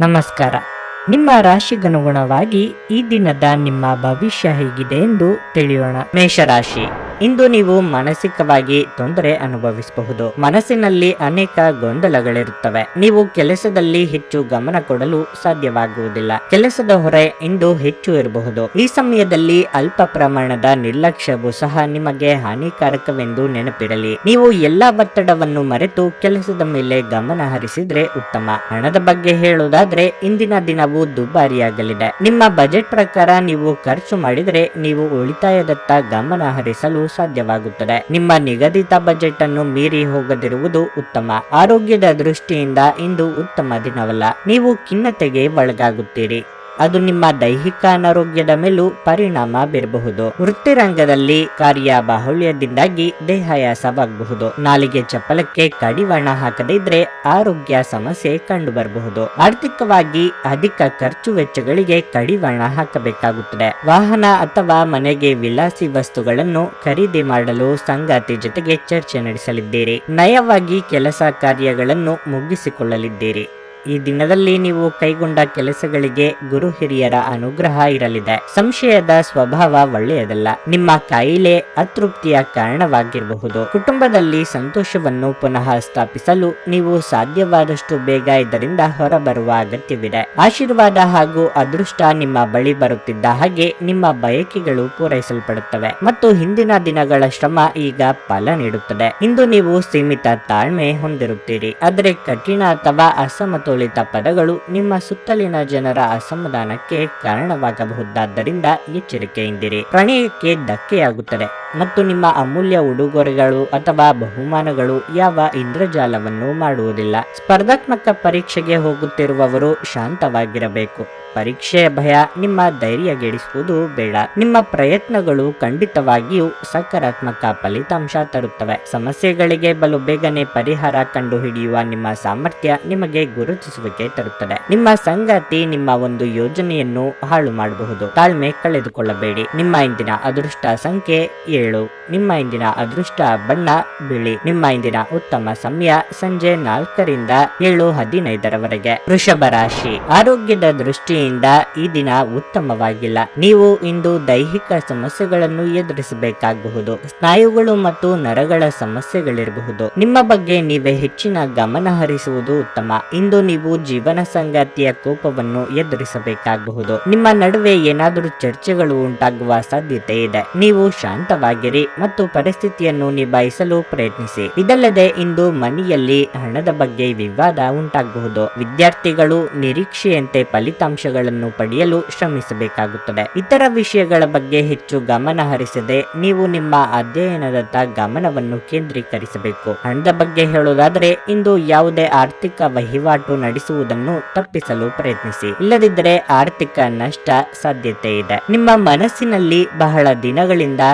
ನಮಸ್ಕಾರ. ನಿಮ್ಮ ರಾಶಿಗನುಗುಣವಾಗಿ ಈ ದಿನದ ನಿಮ್ಮ ಭವಿಷ್ಯ ಹೇಗಿದೆ ಎಂದು ತಿಳಿಯೋಣ. ಮೇಷರಾಶಿ, ಇಂದು ನೀವು ಮಾನಸಿಕವಾಗಿ ತೊಂದರೆ ಅನುಭವಿಸಬಹುದು. ಮನಸ್ಸಿನಲ್ಲಿ ಅನೇಕ ಗೊಂದಲಗಳಿರುತ್ತವೆ. ನೀವು ಕೆಲಸದಲ್ಲಿ ಹೆಚ್ಚು ಗಮನ ಕೊಡಲು ಸಾಧ್ಯವಾಗುವುದಿಲ್ಲ. ಕೆಲಸದ ಹೊರೆ ಇಂದು ಹೆಚ್ಚು ಇರಬಹುದು. ಈ ಸಮಯದಲ್ಲಿ ಅಲ್ಪ ಪ್ರಮಾಣದ ನಿರ್ಲಕ್ಷ್ಯವು ಸಹ ನಿಮಗೆ ಹಾನಿಕಾರಕವೆಂದು ನೆನಪಿರಲಿ. ನೀವು ಎಲ್ಲಾ ಒತ್ತಡವನ್ನು ಮರೆತು ಕೆಲಸದ ಮೇಲೆ ಗಮನ ಹರಿಸಿದ್ರೆ ಉತ್ತಮ. ಹಣದ ಬಗ್ಗೆ ಹೇಳುವುದಾದ್ರೆ ಇಂದಿನ ದಿನವು ದುಬಾರಿಯಾಗಲಿದೆ. ನಿಮ್ಮ ಬಜೆಟ್ ಪ್ರಕಾರ ನೀವು ಖರ್ಚು ಮಾಡಿದರೆ ನೀವು ಉಳಿತಾಯದತ್ತ ಗಮನ ಹರಿಸಲು ಸಾಧ್ಯವಾಗುತ್ತದೆ. ನಿಮ್ಮ ನಿಗದಿತ ಬಜೆಟ್ ಅನ್ನು ಮೀರಿ ಹೋಗದಿರುವುದು ಉತ್ತಮ. ಆರೋಗ್ಯದ ದೃಷ್ಟಿಯಿಂದ ಇಂದು ಉತ್ತಮ ದಿನವಲ್ಲ. ನೀವು ಖಿನ್ನತೆಗೆ ಒಳಗಾಗುತ್ತೀರಿ. ಅದು ನಿಮ್ಮ ದೈಹಿಕ ಅನಾರೋಗ್ಯದ ಮೇಲೂ ಪರಿಣಾಮ ಬೀರಬಹುದು. ವೃತ್ತಿರಂಗದಲ್ಲಿ ಕಾರ್ಯ ಬಾಹುಳ್ಯದಿಂದಾಗಿ ದೇಹಾಯಾಸವಾಗಬಹುದು. ನಾಲಿಗೆ ಚಪ್ಪಲಕ್ಕೆ ಕಡಿವಾಣ ಹಾಕದಿದ್ರೆ ಆರೋಗ್ಯ ಸಮಸ್ಯೆ ಕಂಡು ಬರಬಹುದು. ಆರ್ಥಿಕವಾಗಿ ಅಧಿಕ ಖರ್ಚು ವೆಚ್ಚಗಳಿಗೆ ಕಡಿವಾಣ ಹಾಕಬೇಕಾಗುತ್ತದೆ. ವಾಹನ ಅಥವಾ ಮನೆಗೆ ವಿಲಾಸಿ ವಸ್ತುಗಳನ್ನು ಖರೀದಿ ಮಾಡಲು ಸಂಗಾತಿ ಜೊತೆಗೆ ಚರ್ಚೆ ನಡೆಸಲಿದ್ದೀರಿ. ನಯವಾಗಿ ಕೆಲಸ ಕಾರ್ಯಗಳನ್ನು ಮುಗಿಸಿಕೊಳ್ಳಲಿದ್ದೀರಿ. ಈ ದಿನದಲ್ಲಿ ನೀವು ಕೈಗೊಂಡ ಕೆಲಸಗಳಿಗೆ ಗುರು ಹಿರಿಯರ ಅನುಗ್ರಹ ಇರಲಿದೆ. ಸಂಶಯದ ಸ್ವಭಾವ ಒಳ್ಳೆಯದಲ್ಲ. ನಿಮ್ಮ ಕಾಯಿಲೆ ಅತೃಪ್ತಿಯ ಕಾರಣವಾಗಿರಬಹುದು. ಕುಟುಂಬದಲ್ಲಿ ಸಂತೋಷವನ್ನು ಪುನಃ ಸ್ಥಾಪಿಸಲು ನೀವು ಸಾಧ್ಯವಾದಷ್ಟು ಬೇಗ ಇದರಿಂದ ಹೊರಬರುವ ಅಗತ್ಯವಿದೆ. ಆಶೀರ್ವಾದ ಹಾಗೂ ಅದೃಷ್ಟ ನಿಮ್ಮ ಬಳಿ ಬರುತ್ತಿದ್ದ ಹಾಗೆ ನಿಮ್ಮ ಬಯಕೆಗಳು ಪೂರೈಸಲ್ಪಡುತ್ತವೆ ಮತ್ತು ಹಿಂದಿನ ದಿನಗಳ ಶ್ರಮ ಈಗ ಫಲ ನೀಡುತ್ತದೆ. ಇಂದು ನೀವು ಸೀಮಿತ ತಾಳ್ಮೆ ಹೊಂದಿರುತ್ತೀರಿ, ಆದರೆ ಕಠಿಣ ಅಥವಾ ಅಸಮತೋಲಿತ ಪದಗಳು ನಿಮ್ಮ ಸುತ್ತಲಿನ ಜನರ ಅಸಮಾಧಾನಕ್ಕೆ ಕಾರಣವಾಗಬಹುದಾದ್ದರಿಂದ ಎಚ್ಚರಿಕೆಯಿಂದಿರಿ. ಪ್ರಣಯಕ್ಕೆ ಧಕ್ಕೆಯಾಗುತ್ತದೆ ಮತ್ತು ನಿಮ್ಮ ಅಮೂಲ್ಯ ಉಡುಗೊರೆಗಳು ಅಥವಾ ಬಹುಮಾನಗಳು ಯಾವ ಇಂದ್ರಜಾಲವನ್ನು ಮಾಡುವುದಿಲ್ಲ. ಸ್ಪರ್ಧಾತ್ಮಕ ಪರೀಕ್ಷೆಗೆ ಹೋಗುತ್ತಿರುವವರು ಶಾಂತವಾಗಿರಬೇಕು. ಪರೀಕ್ಷೆಯ ಭಯ ನಿಮ್ಮ ಧೈರ್ಯಗೆಡಿಸುವುದು ಬೇಡ. ನಿಮ್ಮ ಪ್ರಯತ್ನಗಳು ಖಂಡಿತವಾಗಿಯೂ ಸಕಾರಾತ್ಮಕ ಫಲಿತಾಂಶ ತರುತ್ತವೆ. ಸಮಸ್ಯೆಗಳಿಗೆ ಬಲು ಬೇಗನೆ ಪರಿಹಾರ ಕಂಡುಹಿಡಿಯುವ ನಿಮ್ಮ ಸಾಮರ್ಥ್ಯ ನಿಮಗೆ ಗುರುತಿಸುವಿಕೆ ತರುತ್ತದೆ. ನಿಮ್ಮ ಸಂಗಾತಿ ನಿಮ್ಮ ಒಂದು ಯೋಜನೆಯನ್ನು ಹಾಳು ಮಾಡಬಹುದು. ತಾಳ್ಮೆ ಕಳೆದುಕೊಳ್ಳಬೇಡಿ. ನಿಮ್ಮ ಇಂದಿನ ಅದೃಷ್ಟ ಸಂಖ್ಯೆ 7. ನಿಮ್ಮ ಇಂದಿನ ಅದೃಷ್ಟ ಬಣ್ಣ ಬಿಳಿ. ನಿಮ್ಮ ಇಂದಿನ ಉತ್ತಮ ಸಮಯ ಸಂಜೆ 4ರಿಂದ 7:15 ವೃಷಭ ರಾಶಿ, ಆರೋಗ್ಯದ ದೃಷ್ಟಿಯಿಂದ ಈ ದಿನ ಉತ್ತಮವಾಗಿಲ್ಲ. ನೀವು ಇಂದು ದೈಹಿಕ ಸಮಸ್ಯೆಗಳನ್ನು ಎದುರಿಸಬೇಕಾಗಬಹುದು. ಸ್ನಾಯುಗಳು ಮತ್ತು ನರಗಳ ಸಮಸ್ಯೆಗಳಿರಬಹುದು. ನಿಮ್ಮ ಬಗ್ಗೆ ನೀವೇ ಹೆಚ್ಚಿನ ಗಮನ ಹರಿಸುವುದು ಉತ್ತಮ. ಇಂದು ನೀವು ಜೀವನ ಸಂಗಾತಿಯ ಕೋಪವನ್ನು ಎದುರಿಸಬೇಕಾಗಬಹುದು. ನಿಮ್ಮ ನಡುವೆ ಏನಾದರೂ ಚರ್ಚೆಗಳು ಉಂಟಾಗುವ ಸಾಧ್ಯತೆ ಇದೆ. ನೀವು ಶಾಂತವಾಗಿರಿ ಮತ್ತು ಪರಿಸ್ಥಿತಿಯನ್ನು ನಿಭಾಯಿಸಲು ಪ್ರಯತ್ನಿಸಿ. ಇದಲ್ಲದೆ ಇಂದು ಮನೆಯಲ್ಲಿ ಹಣದ ಬಗ್ಗೆ ವಿವಾದ ಉಂಟಾಗಬಹುದು. ವಿದ್ಯಾರ್ಥಿಗಳು ನಿರೀಕ್ಷೆಯಂತೆ ಫಲಿತಾಂಶಗಳನ್ನು ಪಡೆಯಲು ಶ್ರಮಿಸಬೇಕಾಗುತ್ತದೆ. ಇತರ ವಿಷಯಗಳ ಬಗ್ಗೆ ಹೆಚ್ಚು ಗಮನ ಹರಿಸದೆ ನೀವು ನಿಮ್ಮ ಅಧ್ಯಯನದತ್ತ ಗಮನವನ್ನು ಕೇಂದ್ರೀಕರಿಸಬೇಕು. ಹಣದ ಬಗ್ಗೆ ಹೇಳುವುದಾದರೆ ಇಂದು ಯಾವುದೇ ಆರ್ಥಿಕ ವಹಿವಾಟು ನಡೆಸುವುದನ್ನು ತಪ್ಪಿಸಲು ಪ್ರಯತ್ನಿಸಿ. ಇಲ್ಲದಿದ್ದರೆ ಆರ್ಥಿಕ ನಷ್ಟ ಸಾಧ್ಯತೆ ಇದೆ. ನಿಮ್ಮ ಮನಸ್ಸಿನಲ್ಲಿ ಬಹಳ ದಿನಗಳಿಂದ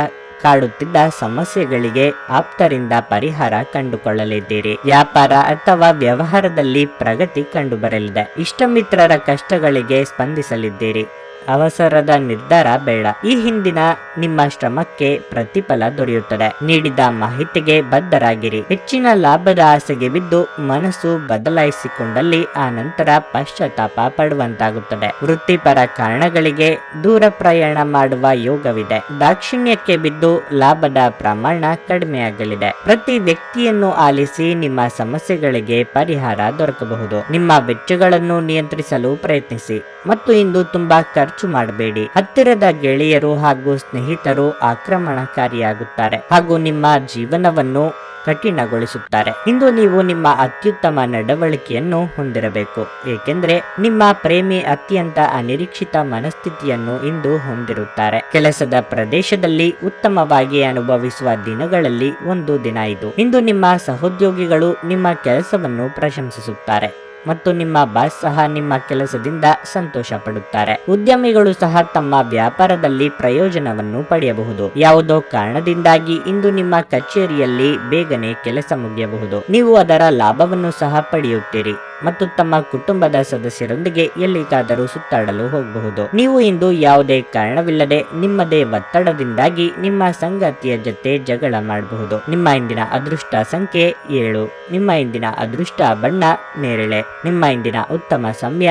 ಕಾಡುತ್ತಿದ್ದ ಸಮಸ್ಯೆಗಳಿಗೆ ಆಪ್ತರಿಂದ ಪರಿಹಾರ ಕಂಡುಕೊಳ್ಳಲಿದ್ದೀರಿ. ವ್ಯಾಪಾರ ಅಥವಾ ವ್ಯವಹಾರದಲ್ಲಿ ಪ್ರಗತಿ ಕಂಡುಬರಲಿದೆ. ಇಷ್ಟಮಿತ್ರರ ಕಷ್ಟಗಳಿಗೆ ಸ್ಪಂದಿಸಲಿದ್ದೀರಿ. ಅವಸರದ ನಿರ್ಧಾರ ಬೇಡ. ಈ ಹಿಂದಿನ ನಿಮ್ಮ ಶ್ರಮಕ್ಕೆ ಪ್ರತಿಫಲ ದೊರೆಯುತ್ತದೆ. ನೀಡಿದ ಮಾಹಿತಿಗೆ ಬದ್ಧರಾಗಿರಿ. ಹೆಚ್ಚಿನ ಲಾಭದ ಆಸೆಗೆ ಬಿದ್ದು ಮನಸ್ಸು ಬದಲಾಯಿಸಿಕೊಂಡಲ್ಲಿ ಆ ನಂತರ ಪಶ್ಚಾತ್ತಾಪ ಪಡುವಂತಾಗುತ್ತದೆ. ವೃತ್ತಿಪರ ಕಾರಣಗಳಿಗೆ ದೂರ ಪ್ರಯಾಣ ಮಾಡುವ ಯೋಗವಿದೆ. ದಾಕ್ಷಿಣ್ಯಕ್ಕೆ ಬಿದ್ದು ಲಾಭದ ಪ್ರಮಾಣ ಕಡಿಮೆಯಾಗಲಿದೆ. ಪ್ರತಿ ವ್ಯಕ್ತಿಯನ್ನು ಆಲಿಸಿ ನಿಮ್ಮ ಸಮಸ್ಯೆಗಳಿಗೆ ಪರಿಹಾರ ದೊರಕಬಹುದು. ನಿಮ್ಮ ವೆಚ್ಚಗಳನ್ನು ನಿಯಂತ್ರಿಸಲು ಪ್ರಯತ್ನಿಸಿ ಮತ್ತು ಇಂದು ತುಂಬಾ ಖರ್ಚು ಮಾಡಬೇಡಿ. ಹತ್ತಿರದ ಗೆಳೆಯರು ಹಾಗೂ ಸ್ನೇಹಿತರು ಆಕ್ರಮಣಕಾರಿಯಾಗುತ್ತಾರೆ ಹಾಗೂ ನಿಮ್ಮ ಜೀವನವನ್ನು ಕಠಿಣಗೊಳಿಸುತ್ತಾರೆ. ಇಂದು ನೀವು ನಿಮ್ಮ ಅತ್ಯುತ್ತಮ ನಡವಳಿಕೆಯನ್ನು ಹೊಂದಿರಬೇಕು, ಏಕೆಂದರೆ ನಿಮ್ಮ ಪ್ರೇಮಿ ಅತ್ಯಂತ ಅನಿರೀಕ್ಷಿತ ಮನಸ್ಥಿತಿಯನ್ನು ಇಂದು ಹೊಂದಿರುತ್ತಾರೆ. ಕೆಲಸದ ಪ್ರದೇಶದಲ್ಲಿ ಉತ್ತಮವಾಗಿ ಅನುಭವಿಸುವ ದಿನಗಳಲ್ಲಿ ಒಂದು ದಿನ ಇದು. ಇಂದು ನಿಮ್ಮ ಸಹೋದ್ಯೋಗಿಗಳು ನಿಮ್ಮ ಕೆಲಸವನ್ನು ಪ್ರಶಂಸಿಸುತ್ತಾರೆ ಮತ್ತು ನಿಮ್ಮ ಬಾಸ್ ಸಹ ನಿಮ್ಮ ಕೆಲಸದಿಂದ ಸಂತೋಷ ಪಡುತ್ತಾರೆ. ಉದ್ಯಮಿಗಳು ಸಹ ತಮ್ಮ ವ್ಯಾಪಾರದಲ್ಲಿ ಪ್ರಯೋಜನವನ್ನು ಪಡೆಯಬಹುದು. ಯಾವುದೋ ಕಾರಣದಿಂದಾಗಿ ಇಂದು ನಿಮ್ಮ ಕಚೇರಿಯಲ್ಲಿ ಬೇಗನೆ ಕೆಲಸ ಮುಗಿಯಬಹುದು. ನೀವು ಅದರ ಲಾಭವನ್ನು ಸಹ ಪಡೆಯುತ್ತೀರಿ ಮತ್ತು ತಮ್ಮ ಕುಟುಂಬದ ಸದಸ್ಯರೊಂದಿಗೆ ಎಲ್ಲಿಗಾದರೂ ಸುತ್ತಾಡಲು ಹೋಗಬಹುದು. ನೀವು ಇಂದು ಯಾವುದೇ ಕಾರಣವಿಲ್ಲದೆ ನಿಮ್ಮದೇ ಒತ್ತಡದಿಂದಾಗಿ ನಿಮ್ಮ ಸಂಗಾತಿಯ ಜೊತೆ ಜಗಳ ಮಾಡಬಹುದು. ನಿಮ್ಮ ಇಂದಿನ ಅದೃಷ್ಟ ಸಂಖ್ಯೆ 7. ನಿಮ್ಮ ಇಂದಿನ ಅದೃಷ್ಟ ಬಣ್ಣ ನೇರಳೆ. ನಿಮ್ಮ ಇಂದಿನ ಉತ್ತಮ ಸಮಯ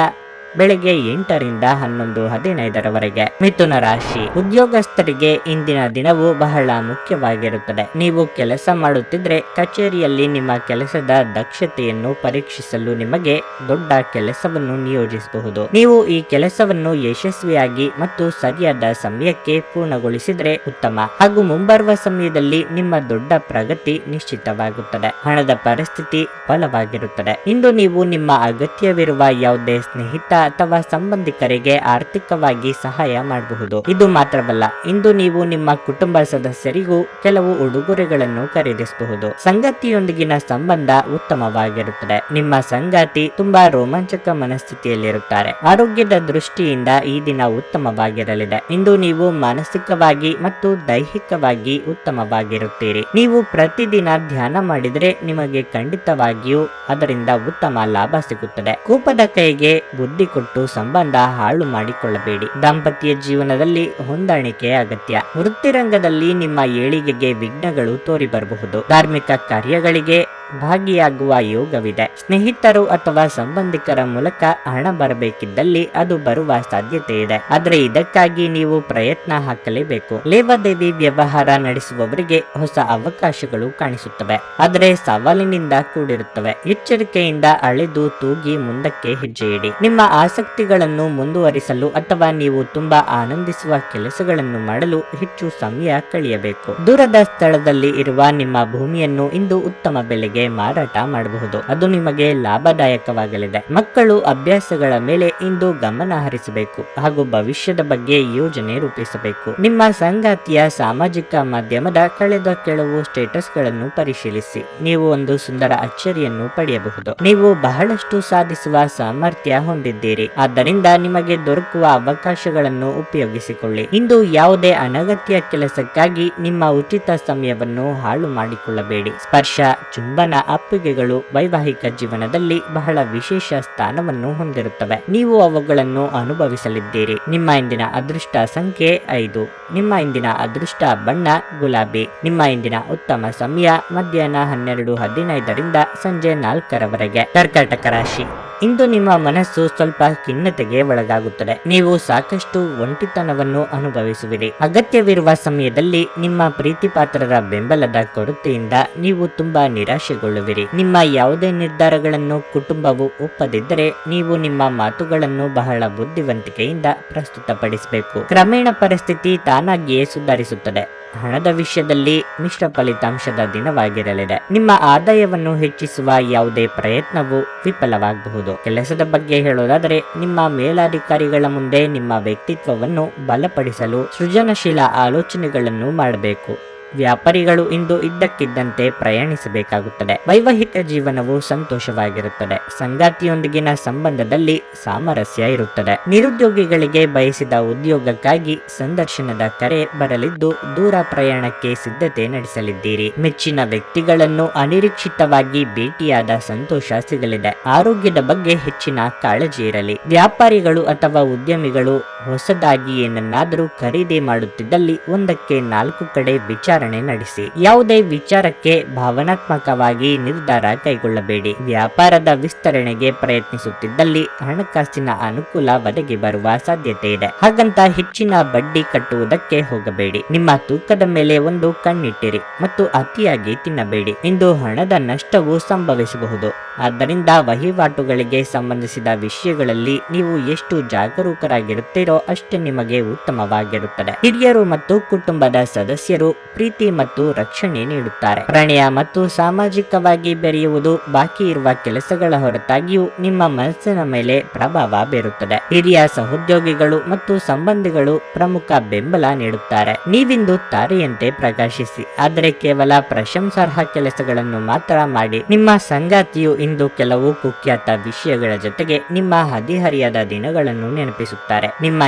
ಬೆಳಗ್ಗೆ 8ರಿಂದ 11:15 ಮಿಥುನ ರಾಶಿ, ಉದ್ಯೋಗಸ್ಥರಿಗೆ ಇಂದಿನ ದಿನವು ಬಹಳ ಮುಖ್ಯವಾಗಿರುತ್ತದೆ. ನೀವು ಕೆಲಸ ಮಾಡುತ್ತಿದ್ರೆ ಕಚೇರಿಯಲ್ಲಿ ನಿಮ್ಮ ಕೆಲಸದ ದಕ್ಷತೆಯನ್ನು ಪರೀಕ್ಷಿಸಲು ನಿಮಗೆ ದೊಡ್ಡ ಕೆಲಸವನ್ನು ನಿಯೋಜಿಸಬಹುದು. ನೀವು ಈ ಕೆಲಸವನ್ನು ಯಶಸ್ವಿಯಾಗಿ ಮತ್ತು ಸರಿಯಾದ ಸಮಯಕ್ಕೆ ಪೂರ್ಣಗೊಳಿಸಿದ್ರೆ ಉತ್ತಮ, ಹಾಗೂ ಮುಂಬರುವ ಸಮಯದಲ್ಲಿ ನಿಮ್ಮ ದೊಡ್ಡ ಪ್ರಗತಿ ನಿಶ್ಚಿತವಾಗುತ್ತದೆ. ಹಣದ ಪರಿಸ್ಥಿತಿ ಬಲವಾಗಿರುತ್ತದೆ. ಇಂದು ನೀವು ನಿಮ್ಮ ಅಗತ್ಯವಿರುವ ಯಾವುದೇ ಸ್ನೇಹಿತ ಅಥವಾ ಸಂಬಂಧಿಕರಿಗೆ ಆರ್ಥಿಕವಾಗಿ ಸಹಾಯ ಮಾಡಬಹುದು. ಇದು ಮಾತ್ರವಲ್ಲ, ಇಂದು ನೀವು ನಿಮ್ಮ ಕುಟುಂಬ ಸದಸ್ಯರಿಗೂ ಕೆಲವು ಉಡುಗೊರೆಗಳನ್ನು ಖರೀದಿಸಬಹುದು. ಸಂಗಾತಿಯೊಂದಿಗಿನ ಸಂಬಂಧ ಉತ್ತಮವಾಗಿರುತ್ತದೆ. ನಿಮ್ಮ ಸಂಗಾತಿ ತುಂಬಾ ರೋಮಾಂಚಕ ಮನಸ್ಥಿತಿಯಲ್ಲಿರುತ್ತಾರೆ. ಆರೋಗ್ಯದ ದೃಷ್ಟಿಯಿಂದ ಈ ದಿನ ಉತ್ತಮವಾಗಿರಲಿದೆ. ಇಂದು ನೀವು ಮಾನಸಿಕವಾಗಿ ಮತ್ತು ದೈಹಿಕವಾಗಿ ಉತ್ತಮವಾಗಿರುತ್ತೀರಿ. ನೀವು ಪ್ರತಿದಿನ ಧ್ಯಾನ ಮಾಡಿದರೆ ನಿಮಗೆ ಖಂಡಿತವಾಗಿಯೂ ಅದರಿಂದ ಉತ್ತಮ ಲಾಭ ಸಿಗುತ್ತದೆ. ಕೋಪದ ಕೈಗೆ ಬುದ್ಧಿ ಕೊಟ್ಟು ಸಂಬಂಧ ಹಾಳು ಮಾಡಿಕೊಳ್ಳಬೇಡಿ. ದಾಂಪತ್ಯ ಜೀವನದಲ್ಲಿ ಹೊಂದಾಣಿಕೆ ಅಗತ್ಯ. ವೃತ್ತಿರಂಗದಲ್ಲಿ ನಿಮ್ಮ ಏಳಿಗೆಗೆ ವಿಘ್ನಗಳು ತೋರಿ ಬರಬಹುದು. ಧಾರ್ಮಿಕ ಕಾರ್ಯಗಳಿಗೆ ಭಾಗಿಯಾಗುವ ಯೋಗವಿದೆ. ಸ್ನೇಹಿತರು ಅಥವಾ ಸಂಬಂಧಿಕರ ಮೂಲಕ ಹಣ ಬರಬೇಕಿದ್ದಲ್ಲಿ ಅದು ಬರುವ ಸಾಧ್ಯತೆ ಇದೆ, ಆದರೆ ಇದಕ್ಕಾಗಿ ನೀವು ಪ್ರಯತ್ನ ಹಾಕಲೇಬೇಕು. ಲೇವಾದೇವಿ ವ್ಯವಹಾರ ನಡೆಸುವವರಿಗೆ ಹೊಸ ಅವಕಾಶಗಳು ಕಾಣಿಸುತ್ತವೆ, ಆದರೆ ಸವಾಲಿನಿಂದ ಕೂಡಿರುತ್ತವೆ. ಎಚ್ಚರಿಕೆಯಿಂದ ಅಳೆದು ತೂಗಿ ಮುಂದಕ್ಕೆ ಹೆಜ್ಜೆ ಇಡಿ. ನಿಮ್ಮ ಆಸಕ್ತಿಗಳನ್ನು ಮುಂದುವರಿಸಲು ಅಥವಾ ನೀವು ತುಂಬಾ ಆನಂದಿಸುವ ಕೆಲಸಗಳನ್ನು ಮಾಡಲು ಹೆಚ್ಚು ಸಮಯ ಕಳೆಯಬೇಕು. ದೂರದ ಸ್ಥಳದಲ್ಲಿ ಇರುವ ನಿಮ್ಮ ಭೂಮಿಯನ್ನು ಇಂದು ಉತ್ತಮ ಬೆಲೆಗೆ ಮಾರಾಟ ಮಾಡಬಹುದು. ಅದು ನಿಮಗೆ ಲಾಭದಾಯಕವಾಗಲಿದೆ. ಮಕ್ಕಳು ಅಭ್ಯಾಸಗಳ ಮೇಲೆ ಇಂದು ಗಮನ ಹರಿಸಬೇಕು ಹಾಗೂ ಭವಿಷ್ಯದ ಬಗ್ಗೆ ಯೋಜನೆ ರೂಪಿಸಬೇಕು. ನಿಮ್ಮ ಸಂಗಾತಿಯ ಸಾಮಾಜಿಕ ಮಾಧ್ಯಮದ ಕಳೆದ ಕೆಲವು ಸ್ಟೇಟಸ್ ಗಳನ್ನು ಪರಿಶೀಲಿಸಿ. ನೀವು ಒಂದು ಸುಂದರ ಅಚ್ಚರಿಯನ್ನು ಪಡೆಯಬಹುದು. ನೀವು ಬಹಳಷ್ಟು ಸಾಧಿಸುವ ಸಾಮರ್ಥ್ಯ ಹೊಂದಿದ್ದೀರಿ, ಆದ್ದರಿಂದ ನಿಮಗೆ ದೊರಕುವ ಅವಕಾಶಗಳನ್ನು ಉಪಯೋಗಿಸಿಕೊಳ್ಳಿ. ಇಂದು ಯಾವುದೇ ಅನಗತ್ಯ ಕೆಲಸಕ್ಕಾಗಿ ನಿಮ್ಮ ಉಚಿತ ಸಮಯವನ್ನು ಹಾಳು ಮಾಡಿಕೊಳ್ಳಬೇಡಿ. ಸ್ಪರ್ಶ, ಚುಂಬನ, ಅಪ್ಪಿಗೆಗಳು ವೈವಾಹಿಕ ಜೀವನದಲ್ಲಿ ಬಹಳ ವಿಶೇಷ ಸ್ಥಾನವನ್ನು ಹೊಂದಿರುತ್ತವೆ. ನೀವು ಅವುಗಳನ್ನು ಅನುಭವಿಸಲಿದ್ದೀರಿ. ನಿಮ್ಮ ಇಂದಿನ ಅದೃಷ್ಟ ಸಂಖ್ಯೆ 5. ನಿಮ್ಮ ಇಂದಿನ ಅದೃಷ್ಟ ಬಣ್ಣ ಗುಲಾಬಿ. ನಿಮ್ಮ ಇಂದಿನ ಉತ್ತಮ ಸಮಯ ಮಧ್ಯಾಹ್ನ 12:15ರಿಂದ ಸಂಜೆ 4:00 ಕರ್ಕಾಟಕ ರಾಶಿ, ಇಂದು ನಿಮ್ಮ ಮನಸ್ಸು ಸ್ವಲ್ಪ ಖಿನ್ನತೆಗೆ ಒಳಗಾಗುತ್ತದೆ. ನೀವು ಸಾಕಷ್ಟು ಒಂಟಿತನವನ್ನು ಅನುಭವಿಸುವಿರಿ. ಅಗತ್ಯವಿರುವ ಸಮಯದಲ್ಲಿ ನಿಮ್ಮ ಪ್ರೀತಿಪಾತ್ರರ ಬೆಂಬಲದ ಕೊರತೆಯಿಂದ ನೀವು ತುಂಬಾ ನಿರಾಶೆಗೊಳ್ಳುವಿರಿ. ನಿಮ್ಮ ಯಾವುದೇ ನಿರ್ಧಾರಗಳನ್ನು ಕುಟುಂಬವು ಒಪ್ಪದಿದ್ದರೆ ನೀವು ನಿಮ್ಮ ಮಾತುಗಳನ್ನು ಬಹಳ ಬುದ್ಧಿವಂತಿಕೆಯಿಂದ ಪ್ರಸ್ತುತಪಡಿಸಬೇಕು. ಕ್ರಮೇಣ ಪರಿಸ್ಥಿತಿ ತಾನಾಗಿಯೇ ಸುಧಾರಿಸುತ್ತದೆ. ಹಣದ ವಿಷಯದಲ್ಲಿ ಮಿಶ್ರ ಫಲಿತಾಂಶದ ದಿನವಾಗಿರಲಿದೆ. ನಿಮ್ಮ ಆದಾಯವನ್ನು ಹೆಚ್ಚಿಸುವ ಯಾವುದೇ ಪ್ರಯತ್ನವು ವಿಫಲವಾಗಬಹುದು. ಕೆಲಸದ ಬಗ್ಗೆ ಹೇಳೋದಾದರೆ, ನಿಮ್ಮ ಮೇಲಾಧಿಕಾರಿಗಳ ಮುಂದೆ ನಿಮ್ಮ ವ್ಯಕ್ತಿತ್ವವನ್ನು ಬಲಪಡಿಸಲು ಸೃಜನಶೀಲ ಆಲೋಚನೆಗಳನ್ನು ಮಾಡಬೇಕು. ವ್ಯಾಪಾರಿಗಳು ಇಂದು ಇದ್ದಕ್ಕಿದ್ದಂತೆ ಪ್ರಯಾಣಿಸಬೇಕಾಗುತ್ತದೆ. ವೈವಾಹಿಕ ಜೀವನವು ಸಂತೋಷವಾಗಿರುತ್ತದೆ. ಸಂಗಾತಿಯೊಂದಿಗಿನ ಸಂಬಂಧದಲ್ಲಿ ಸಾಮರಸ್ಯ ಇರುತ್ತದೆ. ನಿರುದ್ಯೋಗಿಗಳಿಗೆ ಬಯಸಿದ ಉದ್ಯೋಗಕ್ಕಾಗಿ ಸಂದರ್ಶನದ ಕರೆ ಬರಲಿದ್ದು ದೂರ ಪ್ರಯಾಣಕ್ಕೆ ಸಿದ್ಧತೆ ನಡೆಸಲಿದ್ದೀರಿ. ಮೆಚ್ಚಿನ ವ್ಯಕ್ತಿಗಳನ್ನು ಅನಿರೀಕ್ಷಿತವಾಗಿ ಭೇಟಿಯಾದ ಸಂತೋಷ ಸಿಗಲಿದೆ. ಆರೋಗ್ಯದ ಬಗ್ಗೆ ಹೆಚ್ಚಿನ ಕಾಳಜಿ ಇರಲಿ. ವ್ಯಾಪಾರಿಗಳು ಅಥವಾ ಉದ್ಯಮಿಗಳು ಹೊಸದಾಗಿ ಏನನ್ನಾದರೂ ಖರೀದಿ ಮಾಡುತ್ತಿದ್ದಲ್ಲಿ ಒಂದಕ್ಕೆ 4 ಕಡೆ ವಿಚಾರಣೆ ನಡೆಸಿ. ಯಾವುದೇ ವಿಚಾರಕ್ಕೆ ಭಾವನಾತ್ಮಕವಾಗಿ ನಿರ್ಧಾರ ಕೈಗೊಳ್ಳಬೇಡಿ. ವ್ಯಾಪಾರದ ವಿಸ್ತರಣೆಗೆ ಪ್ರಯತ್ನಿಸುತ್ತಿದ್ದಲ್ಲಿ ಹಣಕಾಸಿನ ಅನುಕೂಲ ಒದಗಿ ಬರುವ ಸಾಧ್ಯತೆ ಇದೆ. ಹಾಗಂತ ಹೆಚ್ಚಿನ ಬಡ್ಡಿ ಕಟ್ಟುವುದಕ್ಕೆ ಹೋಗಬೇಡಿ. ನಿಮ್ಮ ತೂಕದ ಮೇಲೆ ಒಂದು ಕಣ್ಣಿಟ್ಟಿರಿ ಮತ್ತು ಅತಿಯಾಗಿ ತಿನ್ನಬೇಡಿ. ಇಂದು ಹಣದ ನಷ್ಟವು ಸಂಭವಿಸಬಹುದು. ಆದ್ದರಿಂದ ವಹಿವಾಟುಗಳಿಗೆ ಸಂಬಂಧಿಸಿದ ವಿಷಯಗಳಲ್ಲಿ ನೀವು ಎಷ್ಟು ಜಾಗರೂಕರಾಗಿರುತ್ತೀರೋ ಅಷ್ಟೇ ನಿಮಗೆ ಉತ್ತಮವಾಗಿರುತ್ತದೆ. ಹಿರಿಯರು ಮತ್ತು ಕುಟುಂಬದ ಸದಸ್ಯರು ಪ್ರೀತಿ ಮತ್ತು ರಕ್ಷಣೆ ನೀಡುತ್ತಾರೆ. ಪ್ರಣಯ ಮತ್ತು ಸಾಮಾಜಿಕವಾಗಿ ಬೆರೆಯುವುದು ಬಾಕಿ ಇರುವ ಕೆಲಸಗಳ ಹೊರತಾಗಿಯೂ ನಿಮ್ಮ ಮನಸ್ಸಿನ ಮೇಲೆ ಪ್ರಭಾವ ಬೀರುತ್ತದೆ. ಹಿರಿಯ ಸಹೋದ್ಯೋಗಿಗಳು ಮತ್ತು ಸಂಬಂಧಿಗಳು ಪ್ರಮುಖ ಬೆಂಬಲ ನೀಡುತ್ತಾರೆ. ನೀವಿಂದು ತಾರೆಯಂತೆ ಪ್ರಕಾಶಿಸಿ, ಆದರೆ ಕೇವಲ ಪ್ರಶಂಸಾರ್ಹ ಕೆಲಸಗಳನ್ನು ಮಾತ್ರ ಮಾಡಿ. ನಿಮ್ಮ ಸಂಗಾತಿಯು ಇಂದು ಕೆಲವು ಕುಖ್ಯಾತ ವಿಷಯಗಳ ಜೊತೆಗೆ ನಿಮ್ಮ ಹದಿಹರಿಯದ ದಿನಗಳನ್ನು ನೆನಪಿಸುತ್ತಾರೆ. ನಿಮ್ಮ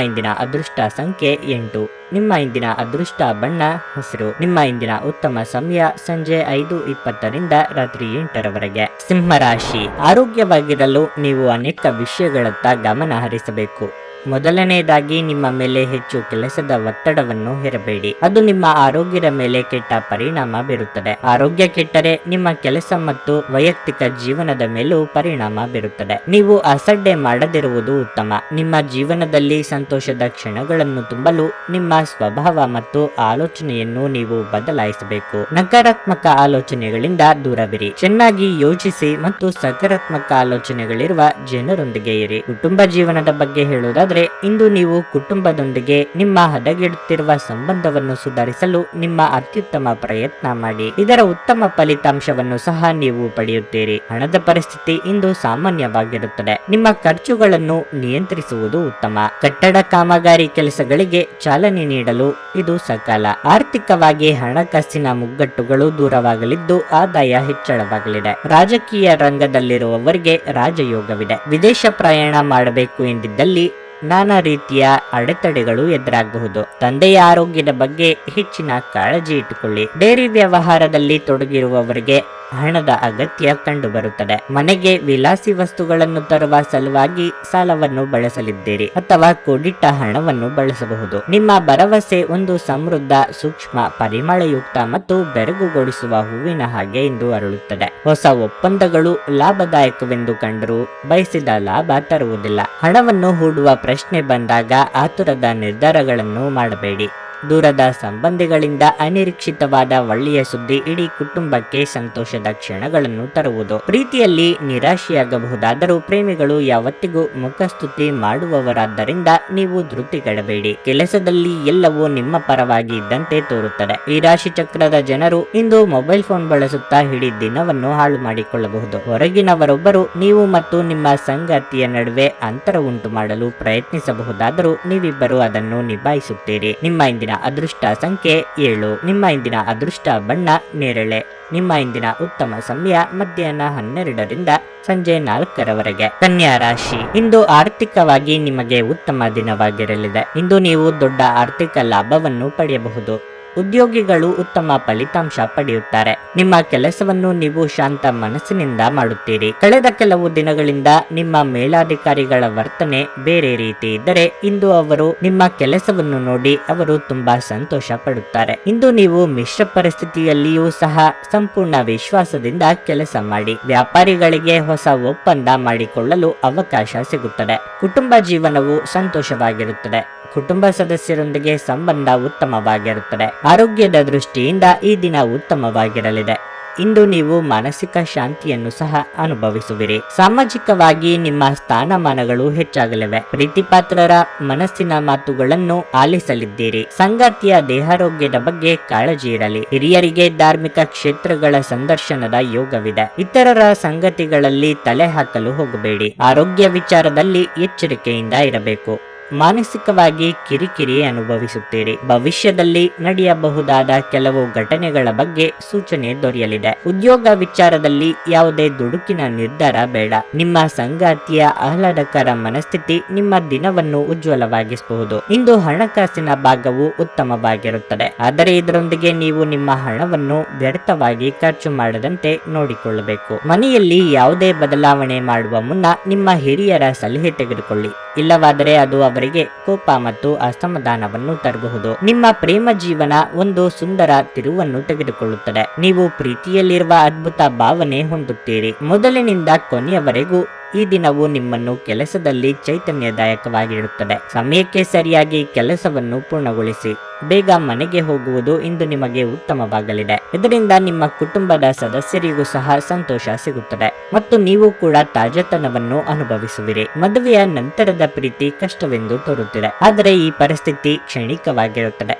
ಇಂದಿನ ಅದೃಷ್ಟ ಸಂಖ್ಯೆ 8. ನಿಮ್ಮ ಇಂದಿನ ಅದೃಷ್ಟ ಬಣ್ಣ ಹಸಿರು. ನಿಮ್ಮ ಇಂದಿನ ಉತ್ತಮ ಸಮಯ ಸಂಜೆ 5:20ರಿಂದ ರಾತ್ರಿ 8:00 ಸಿಂಹರಾಶಿ, ಆರೋಗ್ಯವಾಗಿರಲು ನೀವು ಅನೇಕ ವಿಷಯಗಳತ್ತ ಗಮನ ಹರಿಸಬೇಕು. ಮೊದಲನೆಯದಾಗಿ ನಿಮ್ಮ ಮೇಲೆ ಹೆಚ್ಚು ಕೆಲಸದ ಒತ್ತಡವನ್ನು ಹೇರಬೇಡಿ. ಅದು ನಿಮ್ಮ ಆರೋಗ್ಯದ ಮೇಲೆ ಕೆಟ್ಟ ಪರಿಣಾಮ ಬೀರುತ್ತದೆ. ಆರೋಗ್ಯ ಕೆಟ್ಟರೆ ನಿಮ್ಮ ಕೆಲಸ ಮತ್ತು ವೈಯಕ್ತಿಕ ಜೀವನದ ಮೇಲೂ ಪರಿಣಾಮ ಬೀರುತ್ತದೆ. ನೀವು ಅಸಡ್ಡೆ ಮಾಡದಿರುವುದು ಉತ್ತಮ. ನಿಮ್ಮ ಜೀವನದಲ್ಲಿ ಸಂತೋಷದ ಕ್ಷಣಗಳನ್ನು ತುಂಬಲು ನಿಮ್ಮ ಸ್ವಭಾವ ಮತ್ತು ಆಲೋಚನೆಯನ್ನು ನೀವು ಬದಲಾಯಿಸಬೇಕು. ನಕಾರಾತ್ಮಕ ಆಲೋಚನೆಗಳಿಂದ ದೂರವಿರಿ. ಚೆನ್ನಾಗಿ ಯೋಚಿಸಿ ಮತ್ತು ಸಕಾರಾತ್ಮಕ ಆಲೋಚನೆಗಳಿರುವ ಜನರೊಂದಿಗೆ ಇರಿ. ಕುಟುಂಬ ಜೀವನದ ಬಗ್ಗೆ ಹೇಳುವುದಾದ್ರೆ, ಇಂದು ನೀವು ಕುಟುಂಬದೊಂದಿಗೆ ನಿಮ್ಮ ಹದಗೆಡುತ್ತಿರುವ ಸಂಬಂಧವನ್ನು ಸುಧಾರಿಸಲು ನಿಮ್ಮ ಅತ್ಯುತ್ತಮ ಪ್ರಯತ್ನ ಮಾಡಿ. ಇದರ ಉತ್ತಮ ಫಲಿತಾಂಶವನ್ನು ಸಹ ನೀವು ಪಡೆಯುತ್ತೀರಿ. ಹಣದ ಪರಿಸ್ಥಿತಿ ಇಂದು ಸಾಮಾನ್ಯವಾಗಿರುತ್ತದೆ. ನಿಮ್ಮ ಖರ್ಚುಗಳನ್ನು ನಿಯಂತ್ರಿಸುವುದು ಉತ್ತಮ. ಕಟ್ಟಡ ಕಾಮಗಾರಿ ಕೆಲಸಗಳಿಗೆ ಚಾಲನೆ ನೀಡಲು ಇದು ಸಕಾಲ. ಆರ್ಥಿಕವಾಗಿ ಹಣಕಾಸಿನ ಮುಗ್ಗಟ್ಟುಗಳು ದೂರವಾಗಲಿದ್ದು ಆದಾಯ ಹೆಚ್ಚಳವಾಗಲಿದೆ. ರಾಜಕೀಯ ರಂಗದಲ್ಲಿರುವವರಿಗೆ ರಾಜಯೋಗವಿದೆ. ವಿದೇಶ ಪ್ರಯಾಣ ಮಾಡಬೇಕು ಎಂದಿದ್ದಲ್ಲಿ ನಾನಾ ರೀತಿಯ ಅಡೆತಡೆಗಳು ಎದುರಾಗಬಹುದು. ತಂದೆಯ ಆರೋಗ್ಯದ ಬಗ್ಗೆ ಹೆಚ್ಚಿನ ಕಾಳಜಿ ಇಟ್ಟುಕೊಳ್ಳಿ. ಡೈರಿ ವ್ಯವಹಾರದಲ್ಲಿ ತೊಡಗಿರುವವರಿಗೆ ಹಣದ ಅಗತ್ಯ ಕಂಡುಬರುತ್ತದೆ. ಮನೆಗೆ ವಿಲಾಸಿ ವಸ್ತುಗಳನ್ನು ತರುವ ಸಲುವಾಗಿ ಸಾಲವನ್ನು ಬಳಸಲಿದ್ದೀರಿ ಅಥವಾ ಕೂಡಿಟ್ಟ ಹಣವನ್ನು ಬಳಸಬಹುದು. ನಿಮ್ಮ ಭರವಸೆ ಒಂದು ಸಮೃದ್ಧ, ಸೂಕ್ಷ್ಮ, ಪರಿಮಳಯುಕ್ತ ಮತ್ತು ಬೆರಗುಗೊಳಿಸುವ ಹೂವಿನ ಹಾಗೆ ಎಂದು ಅರಳುತ್ತದೆ. ಹೊಸ ಒಪ್ಪಂದಗಳು ಲಾಭದಾಯಕವೆಂದು ಕಂಡರೂ ಬಯಸಿದ ಲಾಭ ತರುವುದಿಲ್ಲ. ಹಣವನ್ನು ಹೂಡುವ ಪ್ರಶ್ನೆ ಬಂದಾಗ ಆತುರದ ನಿರ್ಧಾರಗಳನ್ನು ಮಾಡಬೇಡಿ. ದೂರದ ಸಂಬಂಧಿಗಳಿಂದ ಅನಿರೀಕ್ಷಿತವಾದ ಒಳ್ಳೆಯ ಸುದ್ದಿ ಇಡೀ ಕುಟುಂಬಕ್ಕೆ ಸಂತೋಷದ ಕ್ಷಣಗಳನ್ನು ತರುವುದು. ಪ್ರೀತಿಯಲ್ಲಿ ನಿರಾಶೆಯಾಗಬಹುದಾದರೂ ಪ್ರೇಮಿಗಳು ಯಾವತ್ತಿಗೂ ಮುಖಸ್ತುತಿ ಮಾಡುವವರಾದ್ದರಿಂದ ನೀವು ಧೃತಿಗೆಡಬೇಡಿ. ಕೆಲಸದಲ್ಲಿ ಎಲ್ಲವೂ ನಿಮ್ಮ ಪರವಾಗಿ ಇದ್ದಂತೆ ತೋರುತ್ತದೆ. ಈ ರಾಶಿ ಚಕ್ರದ ಜನರು ಇಂದು ಮೊಬೈಲ್ ಫೋನ್ ಬಳಸುತ್ತಾ ಇಡೀ ದಿನವನ್ನು ಹಾಳು ಮಾಡಿಕೊಳ್ಳಬಹುದು. ಹೊರಗಿನವರೊಬ್ಬರು ನೀವು ಮತ್ತು ನಿಮ್ಮ ಸಂಗಾತಿಯ ನಡುವೆ ಅಂತರ ಉಂಟು ಮಾಡಲು ಪ್ರಯತ್ನಿಸಬಹುದಾದರೂ ನೀವಿಬ್ಬರು ಅದನ್ನು ನಿಭಾಯಿಸುತ್ತೀರಿ. ನಿಮ್ಮ ಇಂದಿನ ಅದೃಷ್ಟ ಸಂಖ್ಯೆ 7. ನಿಮ್ಮ ಇಂದಿನ ಅದೃಷ್ಟ ಬಣ್ಣ ನೇರಳೆ. ನಿಮ್ಮ ಇಂದಿನ ಉತ್ತಮ ಸಮಯ ಮಧ್ಯಾಹ್ನ 12ರಿಂದ ಸಂಜೆ 4ರವರೆಗೆ. ಕನ್ಯಾ ರಾಶಿ, ಇಂದು ಆರ್ಥಿಕವಾಗಿ ನಿಮಗೆ ಉತ್ತಮ ದಿನವಾಗಿರಲಿದೆ. ಇಂದು ನೀವು ದೊಡ್ಡ ಆರ್ಥಿಕ ಲಾಭವನ್ನು ಪಡೆಯಬಹುದು. ಉದ್ಯೋಗಿಗಳು ಉತ್ತಮ ಫಲಿತಾಂಶ ಪಡೆಯುತ್ತಾರೆ. ನಿಮ್ಮ ಕೆಲಸವನ್ನು ನೀವು ಶಾಂತ ಮನಸ್ಸಿನಿಂದ ಮಾಡುತ್ತೀರಿ. ಕಳೆದ ಕೆಲವು ದಿನಗಳಿಂದ ನಿಮ್ಮ ಮೇಲಾಧಿಕಾರಿಗಳ ವರ್ತನೆ ಬೇರೆ ರೀತಿ ಇದ್ದರೆ ಇಂದು ಅವರು ನಿಮ್ಮ ಕೆಲಸವನ್ನು ನೋಡಿ ಅವರು ತುಂಬಾ ಸಂತೋಷ ಪಡುತ್ತಾರೆ. ಇಂದು ನೀವು ಮಿಶ್ರ ಪರಿಸ್ಥಿತಿಯಲ್ಲಿಯೂ ಸಹ ಸಂಪೂರ್ಣ ವಿಶ್ವಾಸದಿಂದ ಕೆಲಸ ಮಾಡಿ. ವ್ಯಾಪಾರಿಗಳಿಗೆ ಹೊಸ ಒಪ್ಪಂದ ಮಾಡಿಕೊಳ್ಳಲು ಅವಕಾಶ ಸಿಗುತ್ತದೆ. ಕುಟುಂಬ ಜೀವನವು ಸಂತೋಷವಾಗಿರುತ್ತದೆ. ಕುಟುಂಬ ಸದಸ್ಯರೊಂದಿಗೆ ಸಂಬಂಧ ಉತ್ತಮವಾಗಿರುತ್ತದೆ. ಆರೋಗ್ಯದ ದೃಷ್ಟಿಯಿಂದ ಈ ದಿನ ಉತ್ತಮವಾಗಿರಲಿದೆ. ಇಂದು ನೀವು ಮಾನಸಿಕ ಶಾಂತಿಯನ್ನು ಸಹ ಅನುಭವಿಸುವಿರಿ. ಸಾಮಾಜಿಕವಾಗಿ ನಿಮ್ಮ ಸ್ಥಾನಮಾನಗಳು ಹೆಚ್ಚಾಗಲಿವೆ. ಪ್ರೀತಿಪಾತ್ರರ ಮನಸ್ಸಿನ ಮಾತುಗಳನ್ನು ಆಲಿಸಲಿದ್ದೀರಿ. ಸಂಗಾತಿಯ ದೇಹಾರೋಗ್ಯದ ಬಗ್ಗೆ ಕಾಳಜಿ ಇರಲಿ. ಹಿರಿಯರಿಗೆ ಧಾರ್ಮಿಕ ಕ್ಷೇತ್ರಗಳ ಸಂದರ್ಶನದ ಯೋಗವಿದೆ. ಇತರರ ಸಂಗತಿಗಳಲ್ಲಿ ತಲೆ ಹಾಕಲು ಹೋಗಬೇಡಿ. ಆರೋಗ್ಯ ವಿಚಾರದಲ್ಲಿ ಎಚ್ಚರಿಕೆಯಿಂದ ಇರಬೇಕು. ಮಾನಸಿಕವಾಗಿ ಕಿರಿಕಿರಿ ಅನುಭವಿಸುತ್ತೀರಿ. ಭವಿಷ್ಯದಲ್ಲಿ ನಡೆಯಬಹುದಾದ ಕೆಲವು ಘಟನೆಗಳ ಬಗ್ಗೆ ಸೂಚನೆ ದೊರೆಯಲಿದೆ. ಉದ್ಯೋಗ ವಿಚಾರದಲ್ಲಿ ಯಾವುದೇ ದುಡುಕಿನ ನಿರ್ಧಾರ ಬೇಡ. ನಿಮ್ಮ ಸಂಗಾತಿಯ ಆಹ್ಲಾದಕರ ಮನಸ್ಥಿತಿ ನಿಮ್ಮ ದಿನವನ್ನು ಉಜ್ವಲವಾಗಿಸಬಹುದು. ಇಂದು ಹಣಕಾಸಿನ ಭಾಗವು ಉತ್ತಮವಾಗಿರುತ್ತದೆ, ಆದರೆ ಇದರೊಂದಿಗೆ ನೀವು ನಿಮ್ಮ ಹಣವನ್ನು ವ್ಯರ್ಥವಾಗಿ ಖರ್ಚು ಮಾಡದಂತೆ ನೋಡಿಕೊಳ್ಳಬೇಕು. ಮನೆಯಲ್ಲಿ ಯಾವುದೇ ಬದಲಾವಣೆ ಮಾಡುವ ಮುನ್ನ ನಿಮ್ಮ ಹಿರಿಯರ ಸಲಹೆ ತೆಗೆದುಕೊಳ್ಳಿ. ಇಲ್ಲವಾದರೆ ಅದು ಅವರಿಗೆ ಕೋಪ ಮತ್ತು ಅಸಮಾಧಾನವನ್ನು ತರಬಹುದು. ನಿಮ್ಮ ಪ್ರೇಮ ಜೀವನ ಒಂದು ಸುಂದರ ತಿರುವನ್ನು ತೆಗೆದುಕೊಳ್ಳುತ್ತದೆ. ನೀವು ಪ್ರೀತಿಯಲ್ಲಿರುವ ಅದ್ಭುತ ಭಾವನೆ ಹೊಂದುತ್ತೀರಿ. ಮೊದಲಿನಿಂದ ಕೊನೆಯವರೆಗೂ ಈ ದಿನವು ನಿಮ್ಮನ್ನು ಕೆಲಸದಲ್ಲಿ ಚೈತನ್ಯದಾಯಕವಾಗಿರುತ್ತದೆ. ಸಮಯಕ್ಕೆ ಸರಿಯಾಗಿ ಕೆಲಸವನ್ನು ಪೂರ್ಣಗೊಳಿಸಿ. ಬೇಗ ಮನೆಗೆ ಹೋಗುವುದು ಇಂದು ನಿಮಗೆ ಉತ್ತಮವಾಗಲಿದೆ. ಇದರಿಂದ ನಿಮ್ಮ ಕುಟುಂಬದ ಸದಸ್ಯರಿಗೂ ಸಹ ಸಂತೋಷ ಸಿಗುತ್ತದೆ ಮತ್ತು ನೀವು ಕೂಡ ತಾಜಾತನವನ್ನು ಅನುಭವಿಸುವಿರಿ. ಮದುವೆಯ ನಂತರದ ಪ್ರೀತಿ ಕಷ್ಟವೆಂದು ತೋರುತ್ತಿದೆ, ಆದರೆ ಈ ಪರಿಸ್ಥಿತಿ ಕ್ಷಣಿಕವಾಗಿರುತ್ತದೆ.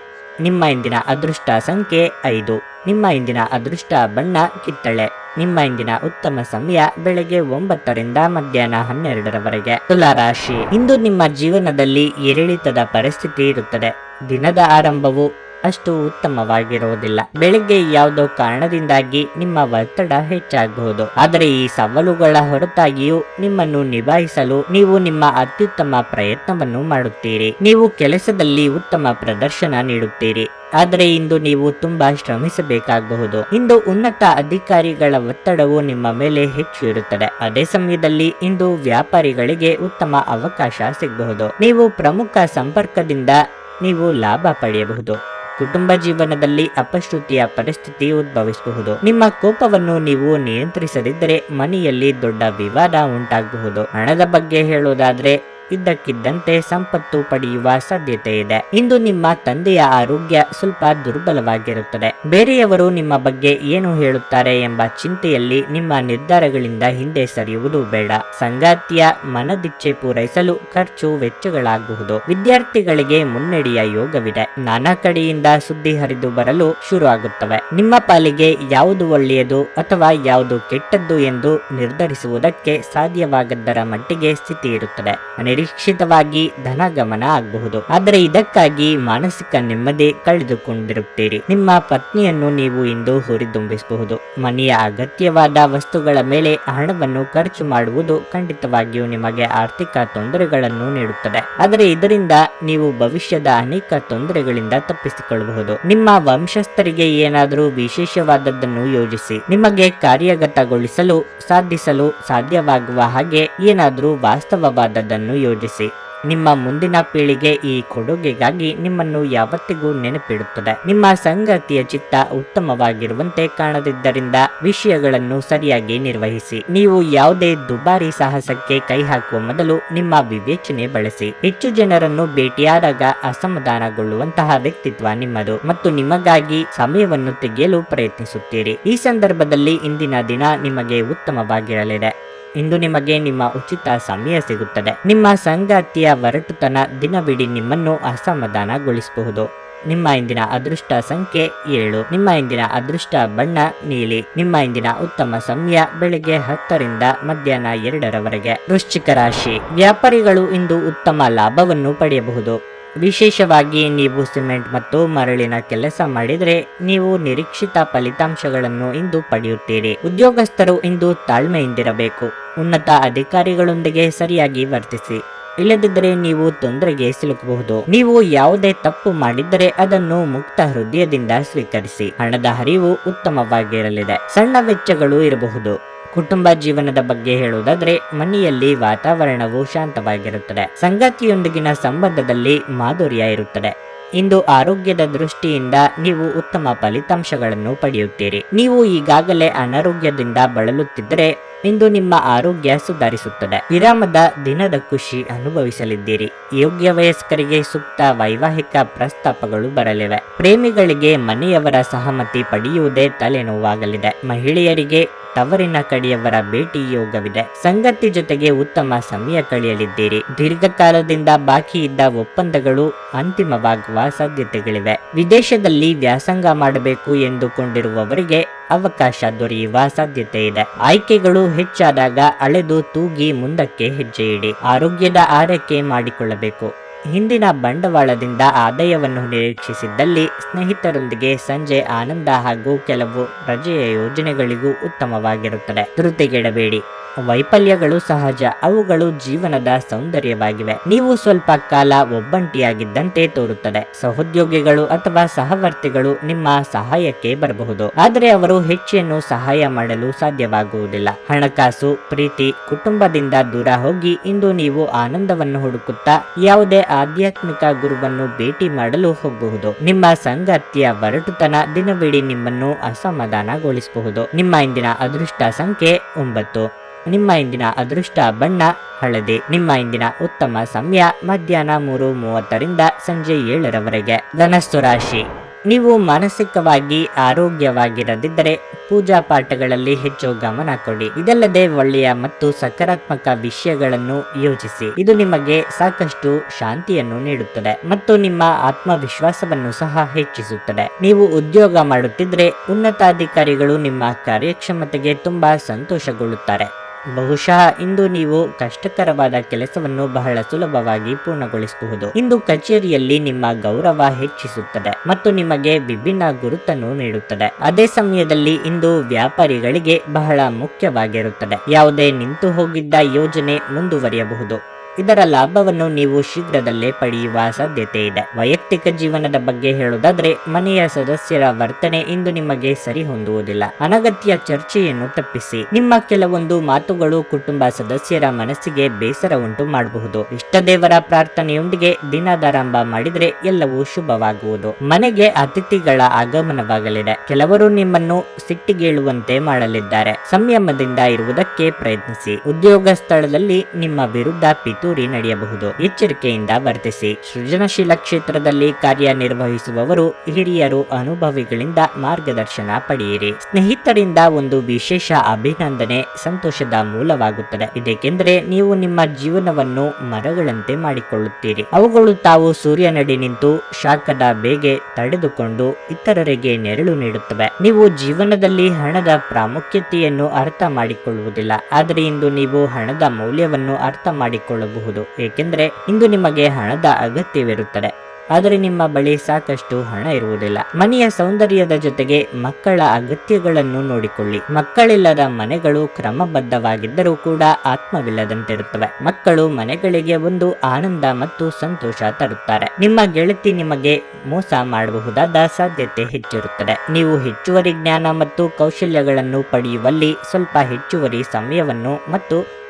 ನಿಮ್ಮ ಇಂದಿನ ಅದೃಷ್ಟ ಸಂಖ್ಯೆ 5. ನಿಮ್ಮ ಇಂದಿನ ಅದೃಷ್ಟ ಬಣ್ಣ ಕಿತ್ತಳೆ. ನಿಮ್ಮ ಇಂದಿನ ಉತ್ತಮ ಸಮಯ ಬೆಳಗ್ಗೆ 9ರಿಂದ ಮಧ್ಯಾಹ್ನ 12ರವರೆಗೆ. ತುಲಾ ರಾಶಿ, ಇಂದು ನಿಮ್ಮ ಜೀವನದಲ್ಲಿ ಏರಿಳಿತದ ಪರಿಸ್ಥಿತಿ ಇರುತ್ತದೆ. ದಿನದ ಆರಂಭವು ಅಷ್ಟು ಉತ್ತಮವಾಗಿರುವುದಿಲ್ಲ. ಬೆಳಿಗ್ಗೆ ಯಾವುದೋ ಕಾರಣದಿಂದಾಗಿ ನಿಮ್ಮ ಒತ್ತಡ ಹೆಚ್ಚಾಗಬಹುದು, ಆದರೆ ಈ ಸವಾಲುಗಳ ಹೊರತಾಗಿಯೂ ನಿಮ್ಮನ್ನು ನಿಭಾಯಿಸಲು ನೀವು ನಿಮ್ಮ ಅತ್ಯುತ್ತಮ ಪ್ರಯತ್ನವನ್ನು ಮಾಡುತ್ತೀರಿ. ನೀವು ಕೆಲಸದಲ್ಲಿ ಉತ್ತಮ ಪ್ರದರ್ಶನ ನೀಡುತ್ತೀರಿ. ಆದರೆ ಇಂದು ನೀವು ತುಂಬಾ ಶ್ರಮಿಸಬೇಕಾಗಬಹುದು. ಇಂದು ಉನ್ನತ ಅಧಿಕಾರಿಗಳ ಒತ್ತಡವು ನಿಮ್ಮ ಮೇಲೆ ಹೆಚ್ಚು ಇರುತ್ತದೆ. ಅದೇ ಸಮಯದಲ್ಲಿ ಇಂದು ವ್ಯಾಪಾರಿಗಳಿಗೆ ಉತ್ತಮ ಅವಕಾಶ ಸಿಗಬಹುದು. ನೀವು ಪ್ರಮುಖ ಸಂಪರ್ಕದಿಂದ ನೀವು ಲಾಭ ಪಡೆಯಬಹುದು. ಕುಟುಂಬ ಜೀವನದಲ್ಲಿ ಅಪಶ್ರುತಿಯ ಪರಿಸ್ಥಿತಿ ಉದ್ಭವಿಸಬಹುದು. ನಿಮ್ಮ ಕೋಪವನ್ನು ನೀವು ನಿಯಂತ್ರಿಸದಿದ್ದರೆ ಮನೆಯಲ್ಲಿ ದೊಡ್ಡ ವಿವಾದ ಉಂಟಾಗಬಹುದು. ಹಣದ ಬಗ್ಗೆ ಹೇಳೋದಾದ್ರೆ ಇದ್ದಕ್ಕಿದ್ದಂತೆ ಸಂಪತ್ತು ಪಡೆಯುವ ಸಾಧ್ಯತೆ ಇದೆ. ಇಂದು ನಿಮ್ಮ ತಂದೆಯ ಆರೋಗ್ಯ ಸ್ವಲ್ಪ ದುರ್ಬಲವಾಗಿರುತ್ತದೆ. ಬೇರೆಯವರು ನಿಮ್ಮ ಬಗ್ಗೆ ಏನು ಹೇಳುತ್ತಾರೆ ಎಂಬ ಚಿಂತೆಯಲ್ಲಿ ನಿಮ್ಮ ನಿರ್ಧಾರಗಳಿಂದ ಹಿಂದೆ ಸರಿಯುವುದು ಬೇಡ. ಸಂಗಾತಿಯ ಮನದಿಚ್ಛೆ ಪೂರೈಸಲು ಖರ್ಚು ವೆಚ್ಚಗಳಾಗಬಹುದು. ವಿದ್ಯಾರ್ಥಿಗಳಿಗೆ ಮುನ್ನಡೆಯ ಯೋಗವಿದೆ. ನಾನಾ ಕಡೆಯಿಂದ ಸುದ್ದಿ ಹರಿದು ಬರಲು ಶುರು ಆಗುತ್ತವೆ. ನಿಮ್ಮ ಪಾಲಿಗೆ ಯಾವುದು ಒಳ್ಳೆಯದು ಅಥವಾ ಯಾವುದು ಕೆಟ್ಟದ್ದು ಎಂದು ನಿರ್ಧರಿಸುವುದಕ್ಕೆ ಸಾಧ್ಯವಾಗದ್ದರ ಮಟ್ಟಿಗೆ ಸ್ಥಿತಿ ಇರುತ್ತದೆ. ನಿರೀಕ್ಷಿತವಾಗಿ ಧನಗಮನ ಆಗಬಹುದು. ಆದರೆ ಇದಕ್ಕಾಗಿ ಮಾನಸಿಕ ನೆಮ್ಮದಿ ಕಳೆದುಕೊಂಡಿರುತ್ತೀರಿ. ನಿಮ್ಮ ಪತ್ನಿಯನ್ನು ನೀವು ಇಂದು ಹುರಿದುಂಬಿಸಬಹುದು. ಮನೆಯ ಅಗತ್ಯವಾದ ವಸ್ತುಗಳ ಮೇಲೆ ಹಣವನ್ನು ಖರ್ಚು ಮಾಡುವುದು ಖಂಡಿತವಾಗಿಯೂ ನಿಮಗೆ ಆರ್ಥಿಕ ತೊಂದರೆಗಳನ್ನು ನೀಡುತ್ತದೆ. ಆದರೆ ಇದರಿಂದ ನೀವು ಭವಿಷ್ಯದ ಅನೇಕ ತೊಂದರೆಗಳಿಂದ ತಪ್ಪಿಸಿಕೊಳ್ಳಬಹುದು. ನಿಮ್ಮ ವಂಶಸ್ಥರಿಗೆ ಏನಾದರೂ ವಿಶೇಷವಾದದ್ದನ್ನು ಯೋಜಿಸಿ. ನಿಮಗೆ ಕಾರ್ಯಗತಗೊಳಿಸಲು ಸಾಧಿಸಲು ಸಾಧ್ಯವಾಗುವ ಹಾಗೆ ಏನಾದರೂ ವಾಸ್ತವವಾದದ್ದನ್ನು ಯೋಜಿಸಿ. ನಿಮ್ಮ ಮುಂದಿನ ಪೀಳಿಗೆ ಈ ಕೊಡುಗೆಗಾಗಿ ನಿಮ್ಮನ್ನು ಯಾವತ್ತಿಗೂ ನೆನಪಿಡುತ್ತದೆ. ನಿಮ್ಮ ಸಂಗಾತಿಯ ಚಿತ್ತ ಉತ್ತಮವಾಗಿರುವಂತೆ ಕಾಣದಿದ್ದರಿಂದ ವಿಷಯಗಳನ್ನು ಸರಿಯಾಗಿ ನಿರ್ವಹಿಸಿ. ನೀವು ಯಾವುದೇ ದುಬಾರಿ ಸಾಹಸಕ್ಕೆ ಕೈ ಹಾಕುವ ಮೊದಲು ನಿಮ್ಮ ವಿವೇಚನೆ ಬಳಸಿ. ಹೆಚ್ಚು ಜನರನ್ನು ಭೇಟಿಯಾದಾಗ ಅಸಮಾಧಾನಗೊಳ್ಳುವಂತಹ ವ್ಯಕ್ತಿತ್ವ ನಿಮ್ಮದು ಮತ್ತು ನಿಮಗಾಗಿ ಸಮಯವನ್ನು ತೆಗೆಯಲು ಪ್ರಯತ್ನಿಸುತ್ತೀರಿ. ಈ ಸಂದರ್ಭದಲ್ಲಿ ಇಂದಿನ ದಿನ ನಿಮಗೆ ಉತ್ತಮವಾಗಿರಲಿದೆ. ಇಂದು ನಿಮಗೆ ನಿಮ್ಮ ಉಚಿತ ಸಮಯ ಸಿಗುತ್ತದೆ. ನಿಮ್ಮ ಸಂಗಾತಿಯ ಒರಟುತನ ದಿನವಿಡೀ ನಿಮ್ಮನ್ನು ಅಸಮಾಧಾನಗೊಳಿಸಬಹುದು. ನಿಮ್ಮ ಇಂದಿನ ಅದೃಷ್ಟ ಸಂಖ್ಯೆ 7. ನಿಮ್ಮ ಇಂದಿನ ಅದೃಷ್ಟ ಬಣ್ಣ ನೀಲಿ. ನಿಮ್ಮ ಇಂದಿನ ಉತ್ತಮ ಸಮಯ ಬೆಳಗ್ಗೆ 10 ರಿಂದ ಮಧ್ಯಾಹ್ನ 2 ವೃಶ್ಚಿಕ ರಾಶಿ. ವ್ಯಾಪಾರಿಗಳು ಇಂದು ಉತ್ತಮ ಲಾಭವನ್ನು ಪಡೆಯಬಹುದು. ವಿಶೇಷವಾಗಿ ನೀವು ಸಿಮೆಂಟ್ ಮತ್ತು ಮರಳಿನ ಕೆಲಸ ಮಾಡಿದರೆ ನೀವು ನಿರೀಕ್ಷಿತ ಫಲಿತಾಂಶಗಳನ್ನು ಇಂದು ಪಡೆಯುತ್ತೀರಿ. ಉದ್ಯೋಗಸ್ಥರು ಇಂದು ತಾಳ್ಮೆಯಿಂದಿರಬೇಕು. ಉನ್ನತ ಅಧಿಕಾರಿಗಳೊಂದಿಗೆ ಸರಿಯಾಗಿ ವರ್ತಿಸಿ. ಇಲ್ಲದಿದ್ದರೆ ನೀವು ತೊಂದರೆಗೆ ಸಿಲುಕಬಹುದು. ನೀವು ಯಾವುದೇ ತಪ್ಪು ಮಾಡಿದ್ದರೆ ಅದನ್ನು ಮುಕ್ತ ಹೃದಯದಿಂದ ಸ್ವೀಕರಿಸಿ. ಹಣದ ಹರಿವು ಉತ್ತಮವಾಗಿರಲಿದೆ. ಸಣ್ಣ ವೆಚ್ಚಗಳು ಇರಬಹುದು. ಕುಟುಂಬ ಜೀವನದ ಬಗ್ಗೆ ಹೇಳುವುದಾದ್ರೆ ಮನೆಯಲ್ಲಿ ವಾತಾವರಣವು ಶಾಂತವಾಗಿರುತ್ತದೆ. ಸಂಗಾತಿಯೊಂದಿಗಿನ ಸಂಬಂಧದಲ್ಲಿ ಮಾಧುರ್ಯ ಇರುತ್ತದೆ. ಇಂದು ಆರೋಗ್ಯದ ದೃಷ್ಟಿಯಿಂದ ನೀವು ಉತ್ತಮ ಫಲಿತಾಂಶಗಳನ್ನು ಪಡೆಯುತ್ತೀರಿ. ನೀವು ಈಗಾಗಲೇ ಅನಾರೋಗ್ಯದಿಂದ ಬಳಲುತ್ತಿದ್ದರೆ ಇಂದು ನಿಮ್ಮ ಆರೋಗ್ಯ ಸುಧಾರಿಸುತ್ತದೆ. ವಿರಾಮದ ದಿನದ ಖುಷಿ ಅನುಭವಿಸಲಿದ್ದೀರಿ. ಯೋಗ್ಯ ವಯಸ್ಕರಿಗೆ ಸೂಕ್ತ ವೈವಾಹಿಕ ಪ್ರಸ್ತಾಪಗಳು ಬರಲಿವೆ. ಪ್ರೇಮಿಗಳಿಗೆ ಮನೆಯವರ ಸಹಮತಿ ಪಡೆಯುವುದೇ ತಲೆನೋವಾಗಲಿದೆ. ಮಹಿಳೆಯರಿಗೆ ತವರಿನ ಕಡೆಯವರ ಭೇಟಿ ಯೋಗವಿದೆ. ಸಂಗತಿ ಜೊತೆಗೆ ಉತ್ತಮ ಸಮಯ ಕಳೆಯಲಿದ್ದೀರಿ. ದೀರ್ಘಕಾಲದಿಂದ ಬಾಕಿ ಇದ್ದ ಒಪ್ಪಂದಗಳು ಅಂತಿಮವಾಗುವ ಸಾಧ್ಯತೆಗಳಿವೆ. ವಿದೇಶದಲ್ಲಿ ವ್ಯಾಸಂಗ ಮಾಡಬೇಕು ಎಂದುಕೊಂಡಿರುವವರಿಗೆ ಅವಕಾಶ ದೊರೆಯುವ ಸಾಧ್ಯತೆ ಇದೆ. ಆಯ್ಕೆಗಳು ಹೆಚ್ಚಾದಾಗ ಅಳೆದು ತೂಗಿ ಮುಂದಕ್ಕೆ ಹೆಜ್ಜೆ ಇಡಿ. ಆರೋಗ್ಯದ ಆರೈಕೆ ಮಾಡಿಕೊಳ್ಳಬೇಕು. ಹಿಂದಿನ ಬಂಡವಾಳದಿಂದ ಆದಾಯವನ್ನು ನಿರೀಕ್ಷಿಸಿದ್ದಲ್ಲಿ ಸ್ನೇಹಿತರೊಂದಿಗೆ ಸಂಜೆ ಆನಂದ ಹಾಗೂ ಕೆಲವು ರಜೆಯ ಯೋಜನೆಗಳಿಗೂ ಉತ್ತಮವಾಗಿರುತ್ತದೆ. ಧೃತಿಗೆಡಬೇಡಿ. ವೈಫಲ್ಯಗಳು ಸಹಜ, ಅವುಗಳು ಜೀವನದ ಸೌಂದರ್ಯವಾಗಿವೆ. ನೀವು ಸ್ವಲ್ಪ ಕಾಲ ಒಬ್ಬಂಟಿಯಾಗಿದ್ದಂತೆ ತೋರುತ್ತದೆ. ಸಹೋದ್ಯೋಗಿಗಳು ಅಥವಾ ಸಹವರ್ತಿಗಳು ನಿಮ್ಮ ಸಹಾಯಕ್ಕೆ ಬರಬಹುದು, ಆದರೆ ಅವರು ಹೆಚ್ಚೇನು ಸಹಾಯ ಮಾಡಲು ಸಾಧ್ಯವಾಗುವುದಿಲ್ಲ. ಹಣಕಾಸು, ಪ್ರೀತಿ, ಕುಟುಂಬದಿಂದ ದೂರ ಹೋಗಿ ಇಂದು ನೀವು ಆನಂದವನ್ನು ಹುಡುಕುತ್ತಾ ಯಾವುದೇ ಆಧ್ಯಾತ್ಮಿಕ ಗುರುವನ್ನು ಭೇಟಿ ಮಾಡಲು ಹೋಗಬಹುದು. ನಿಮ್ಮ ಸಂಗಾತಿಯ ಒರಟುತನ ದಿನವಿಡೀ ನಿಮ್ಮನ್ನು ಅಸಮಾಧಾನಗೊಳಿಸಬಹುದು. ನಿಮ್ಮ ಇಂದಿನ ಅದೃಷ್ಟ ಸಂಖ್ಯೆ 9. ನಿಮ್ಮ ಇಂದಿನ ಅದೃಷ್ಟ ಬಣ್ಣ ಹಳದಿ. ನಿಮ್ಮ ಇಂದಿನ ಉತ್ತಮ ಸಮಯ ಮಧ್ಯಾಹ್ನ 3:30 ರಿಂದ ಸಂಜೆ 7 ಧನಸ್ಸು ರಾಶಿ. ನೀವು ಮಾನಸಿಕವಾಗಿ ಆರೋಗ್ಯವಾಗಿರದಿದ್ದರೆ ಪೂಜಾ ಪಾಠಗಳಲ್ಲಿ ಹೆಚ್ಚು ಗಮನ ಕೊಡಿ. ಇದಲ್ಲದೆ ಒಳ್ಳೆಯ ಮತ್ತು ಸಕಾರಾತ್ಮಕ ವಿಷಯಗಳನ್ನು ಯೋಚಿಸಿ. ಇದು ನಿಮಗೆ ಸಾಕಷ್ಟು ಶಾಂತಿಯನ್ನು ನೀಡುತ್ತದೆ ಮತ್ತು ನಿಮ್ಮ ಆತ್ಮವಿಶ್ವಾಸವನ್ನು ಸಹ ಹೆಚ್ಚಿಸುತ್ತದೆ. ನೀವು ಉದ್ಯೋಗ ಮಾಡುತ್ತಿದ್ದರೆ ಉನ್ನತಾಧಿಕಾರಿಗಳು ನಿಮ್ಮ ಕಾರ್ಯಕ್ಷಮತೆಗೆ ತುಂಬಾ ಸಂತೋಷಗೊಳ್ಳುತ್ತಾರೆ. ಬಹುಶಃ ಇಂದು ನೀವು ಕಷ್ಟಕರವಾದ ಕೆಲಸವನ್ನು ಬಹಳ ಸುಲಭವಾಗಿ ಪೂರ್ಣಗೊಳಿಸಬಹುದು. ಇಂದು ಕಚೇರಿಯಲ್ಲಿ ನಿಮ್ಮ ಗೌರವ ಹೆಚ್ಚಿಸುತ್ತದೆ ಮತ್ತು ನಿಮಗೆ ವಿಭಿನ್ನ ಗುರುತನ್ನು ನೀಡುತ್ತದೆ. ಅದೇ ಸಮಯದಲ್ಲಿ ಇಂದು ವ್ಯಾಪಾರಿಗಳಿಗೆ ಬಹಳ ಮುಖ್ಯವಾಗಿರುತ್ತದೆ. ಯಾವುದೇ ನಿಂತು ಹೋಗಿದ್ದ ಯೋಜನೆ ಮುಂದುವರಿಯಬಹುದು. ಇದರ ಲಾಭವನ್ನು ನೀವು ಶೀಘ್ರದಲ್ಲೇ ಪಡೆಯುವ ಸಾಧ್ಯತೆ ಇದೆ. ವೈಯಕ್ತಿಕ ಜೀವನದ ಬಗ್ಗೆ ಹೇಳುವುದಾದ್ರೆ ಮನೆಯ ಸದಸ್ಯರ ವರ್ತನೆ ಇಂದು ನಿಮಗೆ ಸರಿ ಹೊಂದುವುದಿಲ್ಲ. ಅನಗತ್ಯ ಚರ್ಚೆಯನ್ನು ತಪ್ಪಿಸಿ. ನಿಮ್ಮ ಕೆಲವೊಂದು ಮಾತುಗಳು ಕುಟುಂಬ ಸದಸ್ಯರ ಮನಸ್ಸಿಗೆ ಬೇಸರ ಉಂಟು ಮಾಡಬಹುದು. ಇಷ್ಟ ದೇವರ ಪ್ರಾರ್ಥನೆಯೊಂದಿಗೆ ದಿನದಾರಂಭ ಮಾಡಿದ್ರೆ ಎಲ್ಲವೂ ಶುಭವಾಗುವುದು. ಮನೆಗೆ ಅತಿಥಿಗಳ ಆಗಮನವಾಗಲಿದೆ. ಕೆಲವರು ನಿಮ್ಮನ್ನು ಸಿಟ್ಟಿಗೇಳುವಂತೆ ಮಾಡಲಿದ್ದಾರೆ. ಸಂಯಮದಿಂದ ಇರುವುದಕ್ಕೆ ಪ್ರಯತ್ನಿಸಿ. ಉದ್ಯೋಗ ಸ್ಥಳದಲ್ಲಿ ನಿಮ್ಮ ವಿರುದ್ಧ ಪಿತೂರಿ ನಡೆಯಬಹುದು. ಎಚ್ಚರಿಕೆಯಿಂದ ವರ್ತಿಸಿ. ಸೃಜನಶೀಲ ಕ್ಷೇತ್ರದಲ್ಲಿ ಕಾರ್ಯನಿರ್ವಹಿಸುವವರು ಹಿರಿಯರು ಅನುಭವಿಗಳಿಂದ ಮಾರ್ಗದರ್ಶನ ಪಡೆಯಿರಿ. ಸ್ನೇಹಿತರಿಂದ ಒಂದು ವಿಶೇಷ ಅಭಿನಂದನೆ ಸಂತೋಷದ ಮೂಲವಾಗುತ್ತದೆ. ಇದಕ್ಕೆಂದರೆ ನೀವು ನಿಮ್ಮ ಜೀವನವನ್ನು ಮರಗಳಂತೆ ಮಾಡಿಕೊಳ್ಳುತ್ತೀರಿ. ಅವುಗಳು ತಾವು ಸೂರ್ಯನಡಿ ನಿಂತು ಶಾಖದ ಬೇಗೆ ತಡೆದುಕೊಂಡು ಇತರರಿಗೆ ನೆರಳು ನೀಡುತ್ತವೆ. ನೀವು ಜೀವನದಲ್ಲಿ ಹಣದ ಪ್ರಾಮುಖ್ಯತೆಯನ್ನು ಅರ್ಥ ಮಾಡಿಕೊಳ್ಳುವುದಿಲ್ಲ. ಆದರೆ ಇಂದು ನೀವು ಹಣದ ಮೌಲ್ಯವನ್ನು ಅರ್ಥ ಮಾಡಿಕೊಳ್ಳಬಹುದು. ಏಕೆಂದರೆ ಇಂದು ನಿಮಗೆ ಹಣದ ಅಗತ್ಯವಿರುತ್ತದೆ, ಆದರೆ ನಿಮ್ಮ ಬಳಿ ಸಾಕಷ್ಟು ಹಣ ಇರುವುದಿಲ್ಲ. ಮನೆಯ ಸೌಂದರ್ಯದ ಜೊತೆಗೆ ಮಕ್ಕಳ ಅಗತ್ಯಗಳನ್ನು ನೋಡಿಕೊಳ್ಳಿ. ಮಕ್ಕಳಿಲ್ಲದ ಮನೆಗಳು ಕ್ರಮಬದ್ಧವಾಗಿದ್ದರೂ ಕೂಡ ಆತ್ಮವಿಲ್ಲದಂತಿರುತ್ತವೆ. ಮಕ್ಕಳು ಮನೆಗಳಿಗೆ ಒಂದು ಆನಂದ ಮತ್ತು ಸಂತೋಷ ತರುತ್ತಾರೆ. ನಿಮ್ಮ ಗೆಳತಿ ನಿಮಗೆ ಮೋಸ ಮಾಡಬಹುದಾದ ಸಾಧ್ಯತೆ ಹೆಚ್ಚಿರುತ್ತದೆ. ನೀವು ಹೆಚ್ಚುವರಿ ಜ್ಞಾನ ಮತ್ತು ಕೌಶಲ್ಯಗಳನ್ನು ಪಡೆಯುವಲ್ಲಿ ಸ್ವಲ್ಪ ಹೆಚ್ಚುವರಿ ಸಮಯವನ್ನು ಮತ್ತು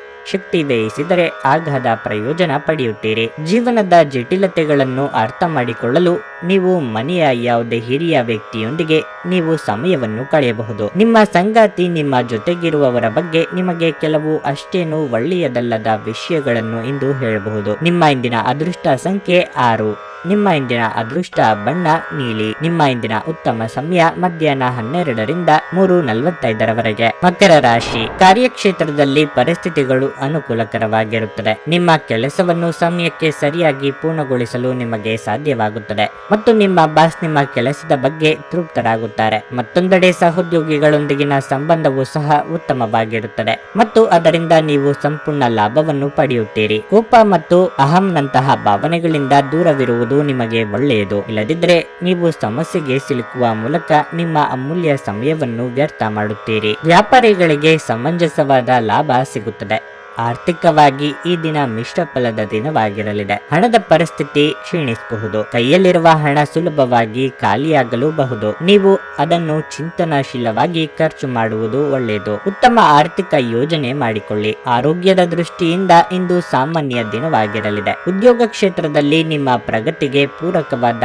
ಶಕ್ತಿ ವ್ಯಯಿಸಿದರೆ ಅಗಾಧ ಪ್ರಯೋಜನ ಪಡೆಯುತ್ತೀರಿ. ಜೀವನದ ಜಟಿಲತೆಗಳನ್ನು ಅರ್ಥ ಮಾಡಿಕೊಳ್ಳಲು ನೀವು ಮನೆಯ ಯಾವುದೇ ಹಿರಿಯ ವ್ಯಕ್ತಿಯೊಂದಿಗೆ ನೀವು ಸಮಯವನ್ನು ಕಳೆಯಬಹುದು. ನಿಮ್ಮ ಸಂಗಾತಿ ನಿಮ್ಮ ಜೊತೆಗಿರುವವರ ಬಗ್ಗೆ ನಿಮಗೆ ಕೆಲವು ಅಷ್ಟೇನು ಒಳ್ಳೆಯದಲ್ಲದ ವಿಷಯಗಳನ್ನು ಇಂದು ಹೇಳಬಹುದು. ನಿಮ್ಮ ಇಂದಿನ ಅದೃಷ್ಟ ಸಂಖ್ಯೆ 6. ನಿಮ್ಮ ಇಂದಿನ ಅದೃಷ್ಟ ಬಣ್ಣ ನೀಲಿ. ನಿಮ್ಮ ಇಂದಿನ ಉತ್ತಮ ಸಮಯ ಮಧ್ಯಾಹ್ನ 12ರಿಂದ 3:45ರವರೆಗೆ. ಮಕರ ರಾಶಿ. ಕಾರ್ಯಕ್ಷೇತ್ರದಲ್ಲಿ ಪರಿಸ್ಥಿತಿಗಳು ಅನುಕೂಲಕರವಾಗಿರುತ್ತದೆ. ನಿಮ್ಮ ಕೆಲಸವನ್ನು ಸಮಯಕ್ಕೆ ಸರಿಯಾಗಿ ಪೂರ್ಣಗೊಳಿಸಲು ನಿಮಗೆ ಸಾಧ್ಯವಾಗುತ್ತದೆ ಮತ್ತು ನಿಮ್ಮ ಬಾಸ್ ನಿಮ್ಮ ಕೆಲಸದ ಬಗ್ಗೆ ತೃಪ್ತರಾಗುತ್ತಾರೆ. ಮತ್ತೊಂದೆಡೆ ಸಹೋದ್ಯೋಗಿಗಳೊಂದಿಗಿನ ಸಂಬಂಧವೂ ಸಹ ಉತ್ತಮವಾಗಿರುತ್ತದೆ ಮತ್ತು ಅದರಿಂದ ನೀವು ಸಂಪೂರ್ಣ ಲಾಭವನ್ನು ಪಡೆಯುತ್ತೀರಿ. ಕೋಪ ಮತ್ತು ಅಹಂನಂತಹ ಭಾವನೆಗಳಿಂದ ದೂರವಿರುವುದು ನಿಮಗೆ ಒಳ್ಳೆಯದು. ಇಲ್ಲದಿದ್ದರೆ ನೀವು ಸಮಸ್ಯೆಗೆ ಸಿಲುಕುವ ಮೂಲಕ ನಿಮ್ಮ ಅಮೂಲ್ಯ ಸಮಯವನ್ನು ವ್ಯರ್ಥ ಮಾಡುತ್ತೀರಿ. ವ್ಯಾಪಾರಿಗಳಿಗೆ ಸಮಂಜಸವಾದ ಲಾಭ ಸಿಗುತ್ತದೆ. ಆರ್ಥಿಕವಾಗಿ ಈ ದಿನ ಮಿಶ್ರ ಫಲದ ದಿನವಾಗಿರಲಿದೆ. ಹಣದ ಪರಿಸ್ಥಿತಿ ಕ್ಷೀಣಿಸಬಹುದು. ಕೈಯಲ್ಲಿರುವ ಹಣ ಸುಲಭವಾಗಿ ಖಾಲಿಯಾಗಲೂಬಹುದು. ನೀವು ಅದನ್ನು ಚಿಂತನಾಶೀಲವಾಗಿ ಖರ್ಚು ಮಾಡುವುದು ಒಳ್ಳೆಯದು. ಉತ್ತಮ ಆರ್ಥಿಕ ಯೋಜನೆ ಮಾಡಿಕೊಳ್ಳಿ. ಆರೋಗ್ಯದ ದೃಷ್ಟಿಯಿಂದ ಇಂದು ಸಾಮಾನ್ಯ ದಿನವಾಗಿರಲಿದೆ. ಉದ್ಯೋಗ ಕ್ಷೇತ್ರದಲ್ಲಿ ನಿಮ್ಮ ಪ್ರಗತಿಗೆ ಪೂರಕವಾದ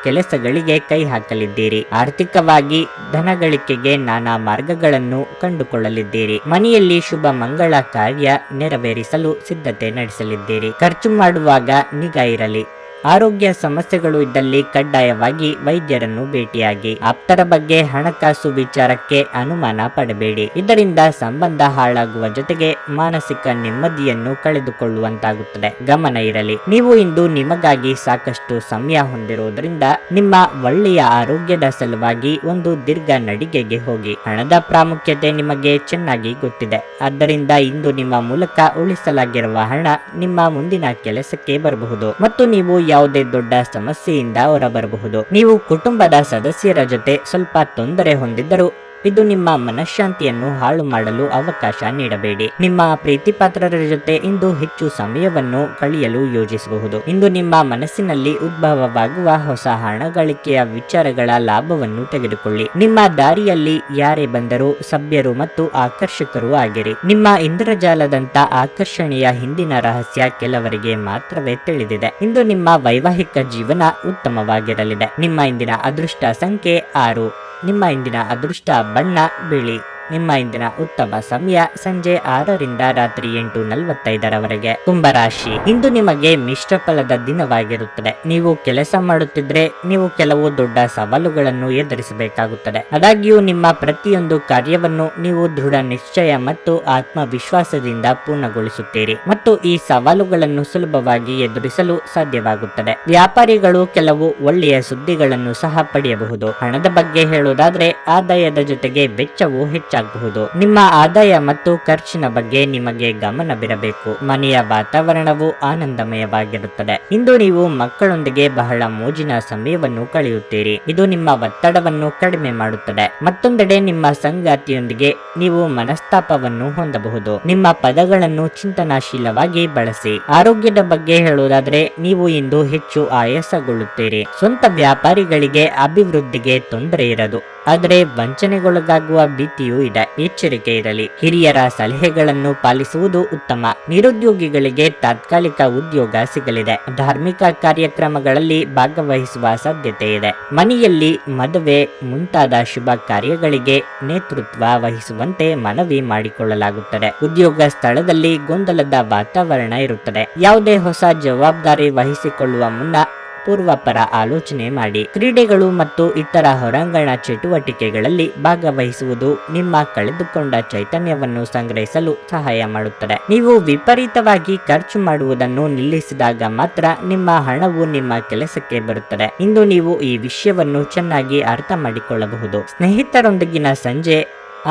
ಕೆಲಸಗಳಿಗೆ ಕೈ ಹಾಕಲಿದ್ದೀರಿ. ಆರ್ಥಿಕವಾಗಿ ಧನಗಳಿಕೆಗೆ ನಾನಾ ಮಾರ್ಗಗಳನ್ನು ಕಂಡುಕೊಳ್ಳಲಿದ್ದೀರಿ. ಮನೆಯಲ್ಲಿ ಶುಭ ಮಂಗಳ ಕಾರ್ಯ ನೆರವೇರಿಸಲು ಸಿದ್ಧತೆ ನಡೆಸಲಿದ್ದೀರಿ. ಖರ್ಚು ಮಾಡುವಾಗ ನಿಗಾ ಇರಲಿ. ಆರೋಗ್ಯ ಸಮಸ್ಯೆಗಳು ಇದ್ದಲ್ಲಿ ಕಡ್ಡಾಯವಾಗಿ ವೈದ್ಯರನ್ನು ಭೇಟಿಯಾಗಿ. ಆಪ್ತರ ಬಗ್ಗೆ ಹಣಕಾಸು ವಿಚಾರಕ್ಕೆ ಅನುಮಾನ ಪಡಬೇಡಿ. ಇದರಿಂದ ಸಂಬಂಧ ಹಾಳಾಗುವ ಜೊತೆಗೆ ಮಾನಸಿಕ ನೆಮ್ಮದಿಯನ್ನು ಕಳೆದುಕೊಳ್ಳುವಂತಾಗುತ್ತದೆ. ಗಮನ ಇರಲಿ. ನೀವು ಇಂದು ನಿಮಗಾಗಿ ಸಾಕಷ್ಟು ಸಮಯ ಹೊಂದಿರುವುದರಿಂದ ನಿಮ್ಮ ಒಳ್ಳೆಯ ಆರೋಗ್ಯದ ಸಲುವಾಗಿ ಒಂದು ದೀರ್ಘ ನಡಿಗೆಗೆ ಹೋಗಿ. ಹಣದ ಪ್ರಾಮುಖ್ಯತೆ ನಿಮಗೆ ಚೆನ್ನಾಗಿ ಗೊತ್ತಿದೆ. ಆದ್ದರಿಂದ ಇಂದು ನಿಮ್ಮ ಮೂಲಕ ಉಳಿಸಲಾಗಿರುವ ಹಣ ನಿಮ್ಮ ಮುಂದಿನ ಕೆಲಸಕ್ಕೆ ಬರಬಹುದು ಮತ್ತು ನೀವು ಯಾವುದೇ ದೊಡ್ಡ ಸಮಸ್ಯೆಯಿಂದ ಹೊರಬರಬಹುದು. ನೀವು ಕುಟುಂಬದ ಸದಸ್ಯರ ಜೊತೆ ಸ್ವಲ್ಪ ತೊಂದರೆ ಹೊಂದಿದ್ದರೂ ಇದು ನಿಮ್ಮ ಮನಃಶಾಂತಿಯನ್ನು ಹಾಳು ಮಾಡಲು ಅವಕಾಶ ನೀಡಬೇಡಿ. ನಿಮ್ಮ ಪ್ರೀತಿಪಾತ್ರರ ಜೊತೆ ಇಂದು ಹೆಚ್ಚು ಸಮಯವನ್ನು ಕಳೆಯಲು ಯೋಜಿಸಬಹುದು. ಇಂದು ನಿಮ್ಮ ಮನಸ್ಸಿನಲ್ಲಿ ಉದ್ಭವವಾಗುವ ಹೊಸ ಹಣ ಗಳಿಕೆಯ ವಿಚಾರಗಳ ಲಾಭವನ್ನು ತೆಗೆದುಕೊಳ್ಳಿ. ನಿಮ್ಮ ದಾರಿಯಲ್ಲಿ ಯಾರೇ ಬಂದರೂ ಸಭ್ಯರು ಮತ್ತು ಆಕರ್ಷಕರು ಆಗಿರಿ. ನಿಮ್ಮ ಇಂದ್ರಜಾಲದಂತ ಆಕರ್ಷಣೆಯ ಹಿಂದಿನ ರಹಸ್ಯ ಕೆಲವರಿಗೆ ಮಾತ್ರವೇ ತಿಳಿದಿದೆ. ಇಂದು ನಿಮ್ಮ ವೈವಾಹಿಕ ಜೀವನ ಉತ್ತಮವಾಗಿರಲಿದೆ. ನಿಮ್ಮ ಇಂದಿನ ಅದೃಷ್ಟ ಸಂಖ್ಯೆ 6. ನಿಮ್ಮ ಇಂದಿನ ಅದೃಷ್ಟ ಬಣ್ಣ ಬಿಳಿ. ನಿಮ್ಮ ಇಂದಿನ ಉತ್ತಮ ಸಮಯ ಸಂಜೆ 6ರಿಂದ ರಾತ್ರಿ 8:45ರವರೆಗೆ. ಕುಂಭರಾಶಿ. ಇಂದು ನಿಮಗೆ ಮಿಶ್ರ ಫಲದ ದಿನವಾಗಿರುತ್ತದೆ. ನೀವು ಕೆಲಸ ಮಾಡುತ್ತಿದ್ರೆ ನೀವು ಕೆಲವು ದೊಡ್ಡ ಸವಾಲುಗಳನ್ನು ಎದುರಿಸಬೇಕಾಗುತ್ತದೆ. ಆದಾಗ್ಯೂ ನಿಮ್ಮ ಪ್ರತಿಯೊಂದು ಕಾರ್ಯವನ್ನು ನೀವು ದೃಢ ನಿಶ್ಚಯ ಮತ್ತು ಆತ್ಮವಿಶ್ವಾಸದಿಂದ ಪೂರ್ಣಗೊಳಿಸುತ್ತೀರಿ ಮತ್ತು ಈ ಸವಾಲುಗಳನ್ನು ಸುಲಭವಾಗಿ ಎದುರಿಸಲು ಸಾಧ್ಯವಾಗುತ್ತದೆ. ವ್ಯಾಪಾರಿಗಳು ಕೆಲವು ಒಳ್ಳೆಯ ಸುದ್ದಿಗಳನ್ನು ಸಹ ಪಡೆಯಬಹುದು. ಹಣದ ಬಗ್ಗೆ ಹೇಳುವುದಾದ್ರೆ ಆದಾಯದ ಜೊತೆಗೆ ವೆಚ್ಚವು ಹೆಚ್ಚಾಗುತ್ತದೆ. ಎದುರಾಗಬಹುದು. ನಿಮ್ಮ ಆದಾಯ ಮತ್ತು ಖರ್ಚಿನ ಬಗ್ಗೆ ನಿಮಗೆ ಗಮನವಿರಬೇಕು. ಮನೆಯ ವಾತಾವರಣವು ಆನಂದಮಯವಾಗಿರುತ್ತದೆ. ಇಂದು ನೀವು ಮಕ್ಕಳೊಂದಿಗೆ ಬಹಳ ಮೋಜಿನ ಸಮಯವನ್ನು ಕಳೆಯುತ್ತೀರಿ. ಇದು ನಿಮ್ಮ ಒತ್ತಡವನ್ನು ಕಡಿಮೆ ಮಾಡುತ್ತದೆ. ಮತ್ತೊಂದೆಡೆ ನಿಮ್ಮ ಸಂಗಾತಿಯೊಂದಿಗೆ ನೀವು ಮನಸ್ತಾಪವನ್ನು ಹೊಂದಬಹುದು. ನಿಮ್ಮ ಪದಗಳನ್ನು ಚಿಂತನಾಶೀಲವಾಗಿ ಬಳಸಿ. ಆರೋಗ್ಯದ ಬಗ್ಗೆ ಹೇಳುವುದಾದ್ರೆ ನೀವು ಇಂದು ಹೆಚ್ಚು ಆಯಾಸಗೊಳ್ಳುತ್ತೀರಿ. ಸ್ವಂತ ವ್ಯಾಪಾರಿಗಳಿಗೆ ಅಭಿವೃದ್ಧಿಗೆ ತೊಂದರೆ ಇರದು, ಆದರೆ ವಂಚನೆಗೊಳಗಾಗುವ ಭೀತಿಯೂ ಇದೆ. ಎಚ್ಚರಿಕೆ ಇರಲಿ. ಹಿರಿಯರ ಸಲಹೆಗಳನ್ನು ಪಾಲಿಸುವುದು ಉತ್ತಮ. ನಿರುದ್ಯೋಗಿಗಳಿಗೆ ತಾತ್ಕಾಲಿಕ ಉದ್ಯೋಗ ಸಿಗಲಿದೆ. ಧಾರ್ಮಿಕ ಕಾರ್ಯಕ್ರಮಗಳಲ್ಲಿ ಭಾಗವಹಿಸುವ ಸಾಧ್ಯತೆ ಇದೆ. ಮನೆಯಲ್ಲಿ ಮದುವೆ ಮುಂತಾದ ಶುಭ ಕಾರ್ಯಗಳಿಗೆ ನೇತೃತ್ವ ವಹಿಸುವಂತೆ ಮನವಿ ಮಾಡಿಕೊಳ್ಳಲಾಗುತ್ತದೆ. ಉದ್ಯೋಗ ಸ್ಥಳದಲ್ಲಿ ಗೊಂದಲದ ವಾತಾವರಣ ಇರುತ್ತದೆ. ಯಾವುದೇ ಹೊಸ ಜವಾಬ್ದಾರಿ ವಹಿಸಿಕೊಳ್ಳುವ ಮುನ್ನ ಪೂರ್ವಪರ ಆಲೋಚನೆ ಮಾಡಿ. ಕ್ರೀಡೆಗಳು ಮತ್ತು ಇತರ ಹೊರಾಂಗಣ ಚಟುವಟಿಕೆಗಳಲ್ಲಿ ಭಾಗವಹಿಸುವುದು ನಿಮ್ಮ ಕಳೆದುಕೊಂಡ ಚೈತನ್ಯವನ್ನು ಸಂಗ್ರಹಿಸಲು ಸಹಾಯ ಮಾಡುತ್ತದೆ. ನೀವು ವಿಪರೀತವಾಗಿ ಖರ್ಚು ಮಾಡುವುದನ್ನು ನಿಲ್ಲಿಸಿದಾಗ ಮಾತ್ರ ನಿಮ್ಮ ಹಣವು ನಿಮ್ಮ ಕೆಲಸಕ್ಕೆ ಬರುತ್ತದೆ. ಇಂದು ನೀವು ಈ ವಿಷಯವನ್ನು ಚೆನ್ನಾಗಿ ಅರ್ಥ ಮಾಡಿಕೊಳ್ಳಬಹುದು. ಸ್ನೇಹಿತರೊಂದಿಗಿನ ಸಂಜೆ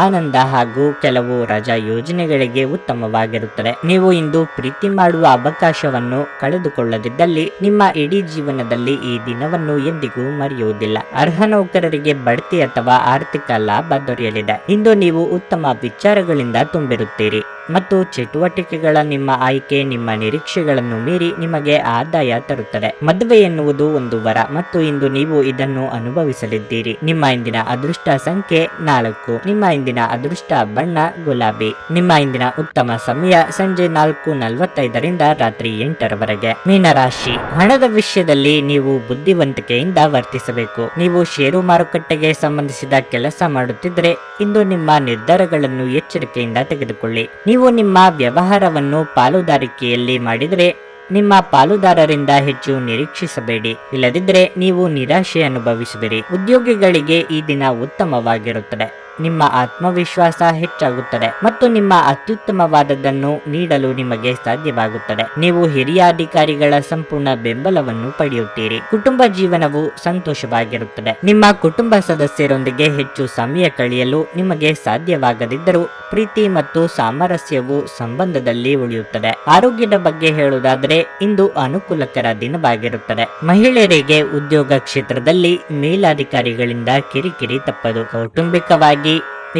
ಆನಂದ ಹಾಗೂ ಕೆಲವು ರಜಾ ಯೋಜನೆಗಳಿಗೆ ಉತ್ತಮವಾಗಿರುತ್ತದೆ. ನೀವು ಇಂದು ಪ್ರೀತಿ ಮಾಡುವ ಅವಕಾಶವನ್ನು ಕಳೆದುಕೊಳ್ಳದಿದ್ದಲ್ಲಿ ನಿಮ್ಮ ಇಡೀ ಜೀವನದಲ್ಲಿ ಈ ದಿನವನ್ನು ಎಂದಿಗೂ ಮರೆಯುವುದಿಲ್ಲ. ಅರ್ಹ ನೌಕರರಿಗೆ ಬಡ್ತಿ ಅಥವಾ ಆರ್ಥಿಕ ಲಾಭ ದೊರೆಯಲಿದೆ. ಇಂದು ನೀವು ಉತ್ತಮ ವಿಚಾರಗಳಿಂದ ತುಂಬಿರುತ್ತೀರಿ ಮತ್ತು ಚಟುವಟಿಕೆಗಳ ನಿಮ್ಮ ಆಯ್ಕೆ ನಿಮ್ಮ ನಿರೀಕ್ಷೆಗಳನ್ನು ಮೀರಿ ನಿಮಗೆ ಆದಾಯ ತರುತ್ತದೆ. ಮದುವೆ ಎನ್ನುವುದು ಒಂದು ವರ ಮತ್ತು ಇಂದು ನೀವು ಇದನ್ನು ಅನುಭವಿಸಲಿದ್ದೀರಿ. ನಿಮ್ಮ ಇಂದಿನ ಅದೃಷ್ಟ ಸಂಖ್ಯೆ 4. ನಿಮ್ಮ ಇಂದಿನ ಅದೃಷ್ಟ ಬಣ್ಣ ಗುಲಾಬಿ. ನಿಮ್ಮ ಇಂದಿನ ಉತ್ತಮ ಸಮಯ ಸಂಜೆ 4:45 ರಾತ್ರಿ 8 ಮೀನರಾಶಿ. ಹಣದ ವಿಷಯದಲ್ಲಿ ನೀವು ಬುದ್ಧಿವಂತಿಕೆಯಿಂದ ವರ್ತಿಸಬೇಕು. ನೀವು ಷೇರು ಮಾರುಕಟ್ಟೆಗೆ ಸಂಬಂಧಿಸಿದ ಕೆಲಸ ಮಾಡುತ್ತಿದ್ದರೆ ಇಂದು ನಿಮ್ಮ ನಿರ್ಧಾರಗಳನ್ನು ಎಚ್ಚರಿಕೆಯಿಂದ ತೆಗೆದುಕೊಳ್ಳಿ. ನೀವು ನಿಮ್ಮ ವ್ಯವಹಾರವನ್ನು ಪಾಲುದಾರಿಕೆಯಲ್ಲಿ ಮಾಡಿದರೆ ನಿಮ್ಮ ಪಾಲುದಾರರಿಂದ ಹೆಚ್ಚು ನಿರೀಕ್ಷಿಸಬೇಡಿ, ಇಲ್ಲದಿದ್ದರೆ ನೀವು ನಿರಾಶೆ ಅನುಭವಿಸುವಿರಿ. ಉದ್ಯೋಗಿಗಳಿಗೆ ಈ ದಿನ ಉತ್ತಮವಾಗಿರುತ್ತದೆ. ನಿಮ್ಮ ಆತ್ಮವಿಶ್ವಾಸ ಹೆಚ್ಚಾಗುತ್ತದೆ ಮತ್ತು ನಿಮ್ಮ ಅತ್ಯುತ್ತಮವಾದದ್ದನ್ನು ನೀಡಲು ನಿಮಗೆ ಸಾಧ್ಯವಾಗುತ್ತದೆ. ನೀವು ಹಿರಿಯ ಅಧಿಕಾರಿಗಳ ಸಂಪೂರ್ಣ ಬೆಂಬಲವನ್ನು ಪಡೆಯುತ್ತೀರಿ. ಕುಟುಂಬ ಜೀವನವು ಸಂತೋಷವಾಗಿರುತ್ತದೆ. ನಿಮ್ಮ ಕುಟುಂಬ ಸದಸ್ಯರೊಂದಿಗೆ ಹೆಚ್ಚು ಸಮಯ ಕಳೆಯಲು ನಿಮಗೆ ಸಾಧ್ಯವಾಗದಿದ್ದರೂ ಪ್ರೀತಿ ಮತ್ತು ಸಾಮರಸ್ಯವು ಸಂಬಂಧದಲ್ಲಿ ಉಳಿಯುತ್ತದೆ. ಆರೋಗ್ಯದ ಬಗ್ಗೆ ಹೇಳುವುದಾದರೆ ಇಂದು ಅನುಕೂಲಕರ ದಿನವಾಗಿರುತ್ತದೆ. ಮಹಿಳೆಯರಿಗೆ ಉದ್ಯೋಗ ಕ್ಷೇತ್ರದಲ್ಲಿ ಮೇಲಾಧಿಕಾರಿಗಳಿಂದ ಕಿರಿಕಿರಿ ತಪ್ಪದು. ಕೌಟುಂಬಿಕವಾಗಿ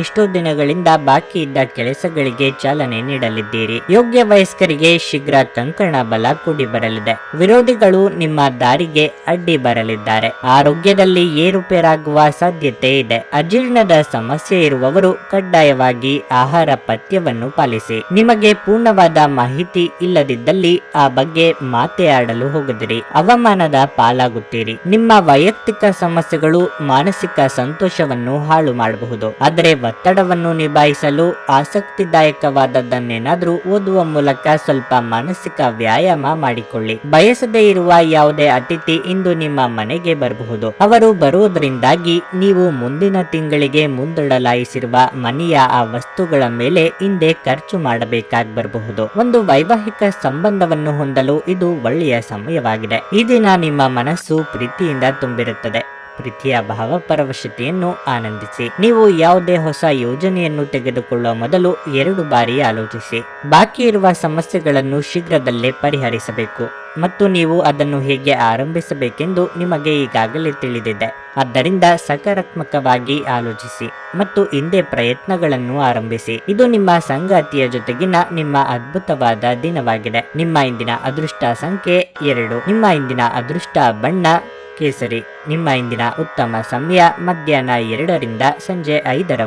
ಎಷ್ಟೋ ದಿನಗಳಿಂದ ಬಾಕಿ ಇದ್ದ ಕೆಲಸಗಳಿಗೆ ಚಾಲನೆ ನೀಡಲಿದ್ದೀರಿ. ಯೋಗ್ಯ ವಯಸ್ಕರಿಗೆ ಶೀಘ್ರ ಕಂಕಣ ಬಲ ಕೂಡಿ ಬರಲಿದೆ. ವಿರೋಧಿಗಳು ನಿಮ್ಮ ದಾರಿಗೆ ಅಡ್ಡಿ ಬರಲಿದ್ದಾರೆ. ಆರೋಗ್ಯದಲ್ಲಿ ಏರುಪೇರಾಗುವ ಸಾಧ್ಯತೆ ಇದೆ. ಅಜೀರ್ಣದ ಸಮಸ್ಯೆ ಇರುವವರು ಕಡ್ಡಾಯವಾಗಿ ಆಹಾರ ಪಥ್ಯವನ್ನು ಪಾಲಿಸಿ. ನಿಮಗೆ ಪೂರ್ಣವಾದ ಮಾಹಿತಿ ಇಲ್ಲದಿದ್ದಲ್ಲಿ ಆ ಬಗ್ಗೆ ಮಾತೆ ಆಡಲು ಹೋಗದಿರಿ. ಅವಮಾನದ ಪಾಲಾಗುತ್ತೀರಿ. ನಿಮ್ಮ ವೈಯಕ್ತಿಕ ಸಮಸ್ಯೆಗಳು ಮಾನಸಿಕ ಸಂತೋಷವನ್ನು ಹಾಳು ಮಾಡಬಹುದು. ಆದರೆ ಒತ್ತಡವನ್ನು ನಿಭಾಯಿಸಲು ಆಸಕ್ತಿದಾಯಕವಾದದ್ದನ್ನೇನಾದ್ರೂ ಓದುವ ಮೂಲಕ ಸ್ವಲ್ಪ ಮಾನಸಿಕ ವ್ಯಾಯಾಮ ಮಾಡಿಕೊಳ್ಳಿ. ಬಯಸದೇ ಇರುವ ಯಾವುದೇ ಅತಿಥಿ ಇಂದು ನಿಮ್ಮ ಮನೆಗೆ ಬರಬಹುದು. ಅವರು ಬರುವುದರಿಂದಾಗಿ ನೀವು ಮುಂದಿನ ತಿಂಗಳಿಗೆ ಮುಂದೂಡಲಾಯಿಸಿರುವ ಮನೆಯ ಆ ವಸ್ತುಗಳ ಮೇಲೆ ಹಿಂದೆ ಖರ್ಚು ಮಾಡಬೇಕಾಗಿ ಬರಬಹುದು. ಒಂದು ವೈವಾಹಿಕ ಸಂಬಂಧವನ್ನು ಹೊಂದಲು ಇದು ಒಳ್ಳೆಯ ಸಮಯವಾಗಿದೆ. ಈ ದಿನ ನಿಮ್ಮ ಮನಸ್ಸು ಪ್ರೀತಿಯಿಂದ ತುಂಬಿರುತ್ತದೆ. ಪ್ರೀತಿಯ ಭಾವಪರವಶತೆಯನ್ನು ಆನಂದಿಸಿ. ನೀವು ಯಾವುದೇ ಹೊಸ ಯೋಜನೆಯನ್ನು ತೆಗೆದುಕೊಳ್ಳುವ ಮೊದಲು 2 ಬಾರಿ ಆಲೋಚಿಸಿ. ಬಾಕಿ ಇರುವ ಸಮಸ್ಯೆಗಳನ್ನು ಶೀಘ್ರದಲ್ಲೇ ಪರಿಹರಿಸಬೇಕು ಮತ್ತು ನೀವು ಅದನ್ನು ಹೇಗೆ ಆರಂಭಿಸಬೇಕೆಂದು ನಿಮಗೆ ಈಗಾಗಲೇ ತಿಳಿದಿದೆ. ಆದ್ದರಿಂದ ಸಕಾರಾತ್ಮಕವಾಗಿ ಆಲೋಚಿಸಿ ಮತ್ತು ಹಿಂದೆ ಪ್ರಯತ್ನಗಳನ್ನು ಆರಂಭಿಸಿ. ಇದು ನಿಮ್ಮ ಸಂಗಾತಿಯ ಜೊತೆಗಿನ ನಿಮ್ಮ ಅದ್ಭುತವಾದ ದಿನವಾಗಿದೆ. ನಿಮ್ಮ ಇಂದಿನ ಅದೃಷ್ಟ ಸಂಖ್ಯೆ 2. ನಿಮ್ಮ ಇಂದಿನ ಅದೃಷ್ಟ ಬಣ್ಣ ಕೇಸರಿ. ನಿಮ್ಮ ಇಂದಿನ ಉತ್ತಮ ಸಮಯ ಮಧ್ಯಾಹ್ನ 2 ರಿಂದ ಸಂಜೆ 5